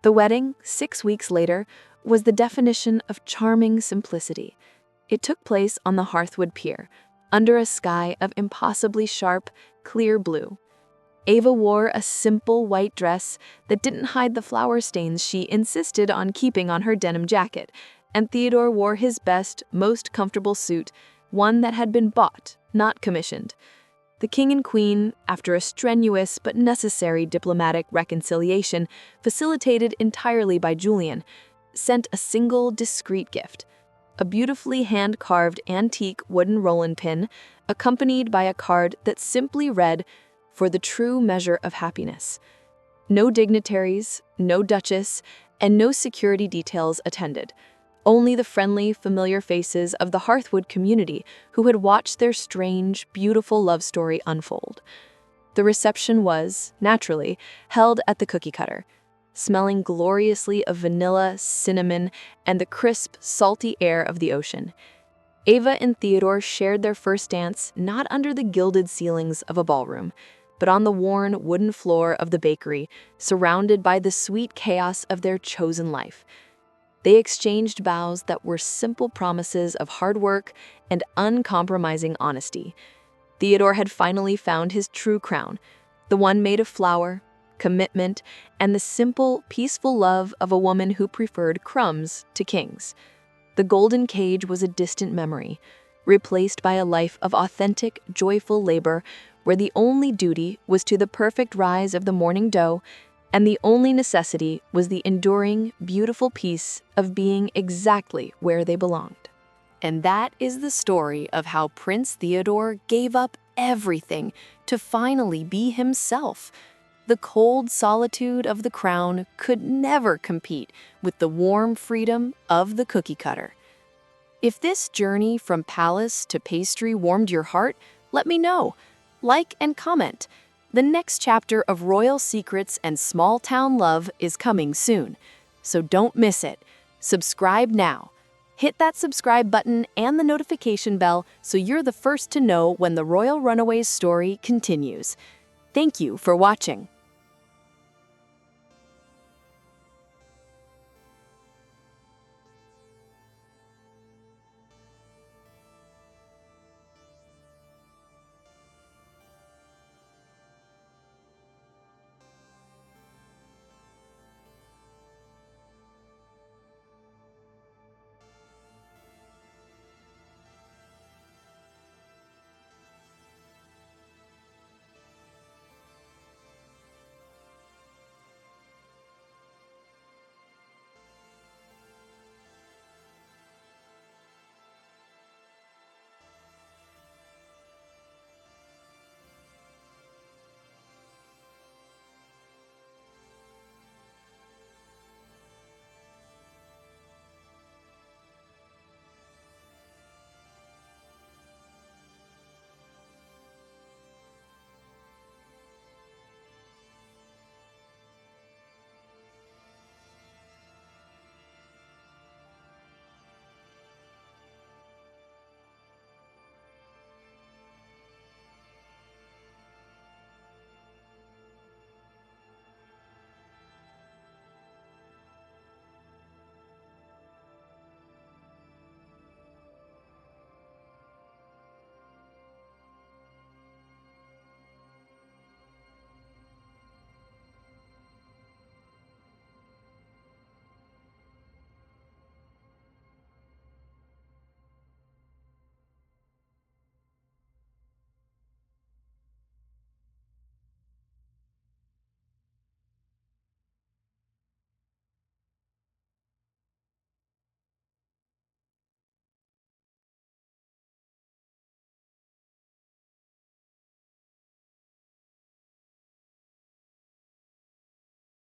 The wedding, 6 weeks later, was the definition of charming simplicity. It took place on the Hearthwood pier, under a sky of impossibly sharp, clear blue. Ava wore a simple white dress that didn't hide the flower stains she insisted on keeping on her denim jacket, and Theodore wore his best, most comfortable suit, one that had been bought, not commissioned. The king and queen, after a strenuous but necessary diplomatic reconciliation facilitated entirely by Julian, sent a single discreet gift: a beautifully hand-carved antique wooden roll-and pin, accompanied by a card that simply read, for the true measure of happiness. No dignitaries, no duchess, and no security details attended. Only the friendly, familiar faces of the Hearthwood community who had watched their strange, beautiful love story unfold. The reception was, naturally, held at the cookie cutter, smelling gloriously of vanilla, cinnamon, and the crisp, salty air of the ocean. Ava and Theodore shared their first dance not under the gilded ceilings of a ballroom, but on the worn wooden floor of the bakery, surrounded by the sweet chaos of their chosen life. They exchanged vows that were simple promises of hard work and uncompromising honesty. Theodore had finally found his true crown, the one made of flour, commitment, and the simple, peaceful love of a woman who preferred crumbs to kings. The golden cage was a distant memory, replaced by a life of authentic, joyful labor where the only duty was to the perfect rise of the morning dough, and the only necessity was the enduring, beautiful peace of being exactly where they belonged. And that is the story of how Prince Theodore gave up everything to finally be himself. The cold solitude of the crown could never compete with the warm freedom of the cookie cutter. If this journey from palace to pastry warmed your heart, let me know. Like and comment. The next chapter of Royal Secrets and Small Town Love is coming soon, so don't miss it. Subscribe now. Hit that subscribe button and the notification bell so you're the first to know when the Royal Runaways story continues. Thank you for watching.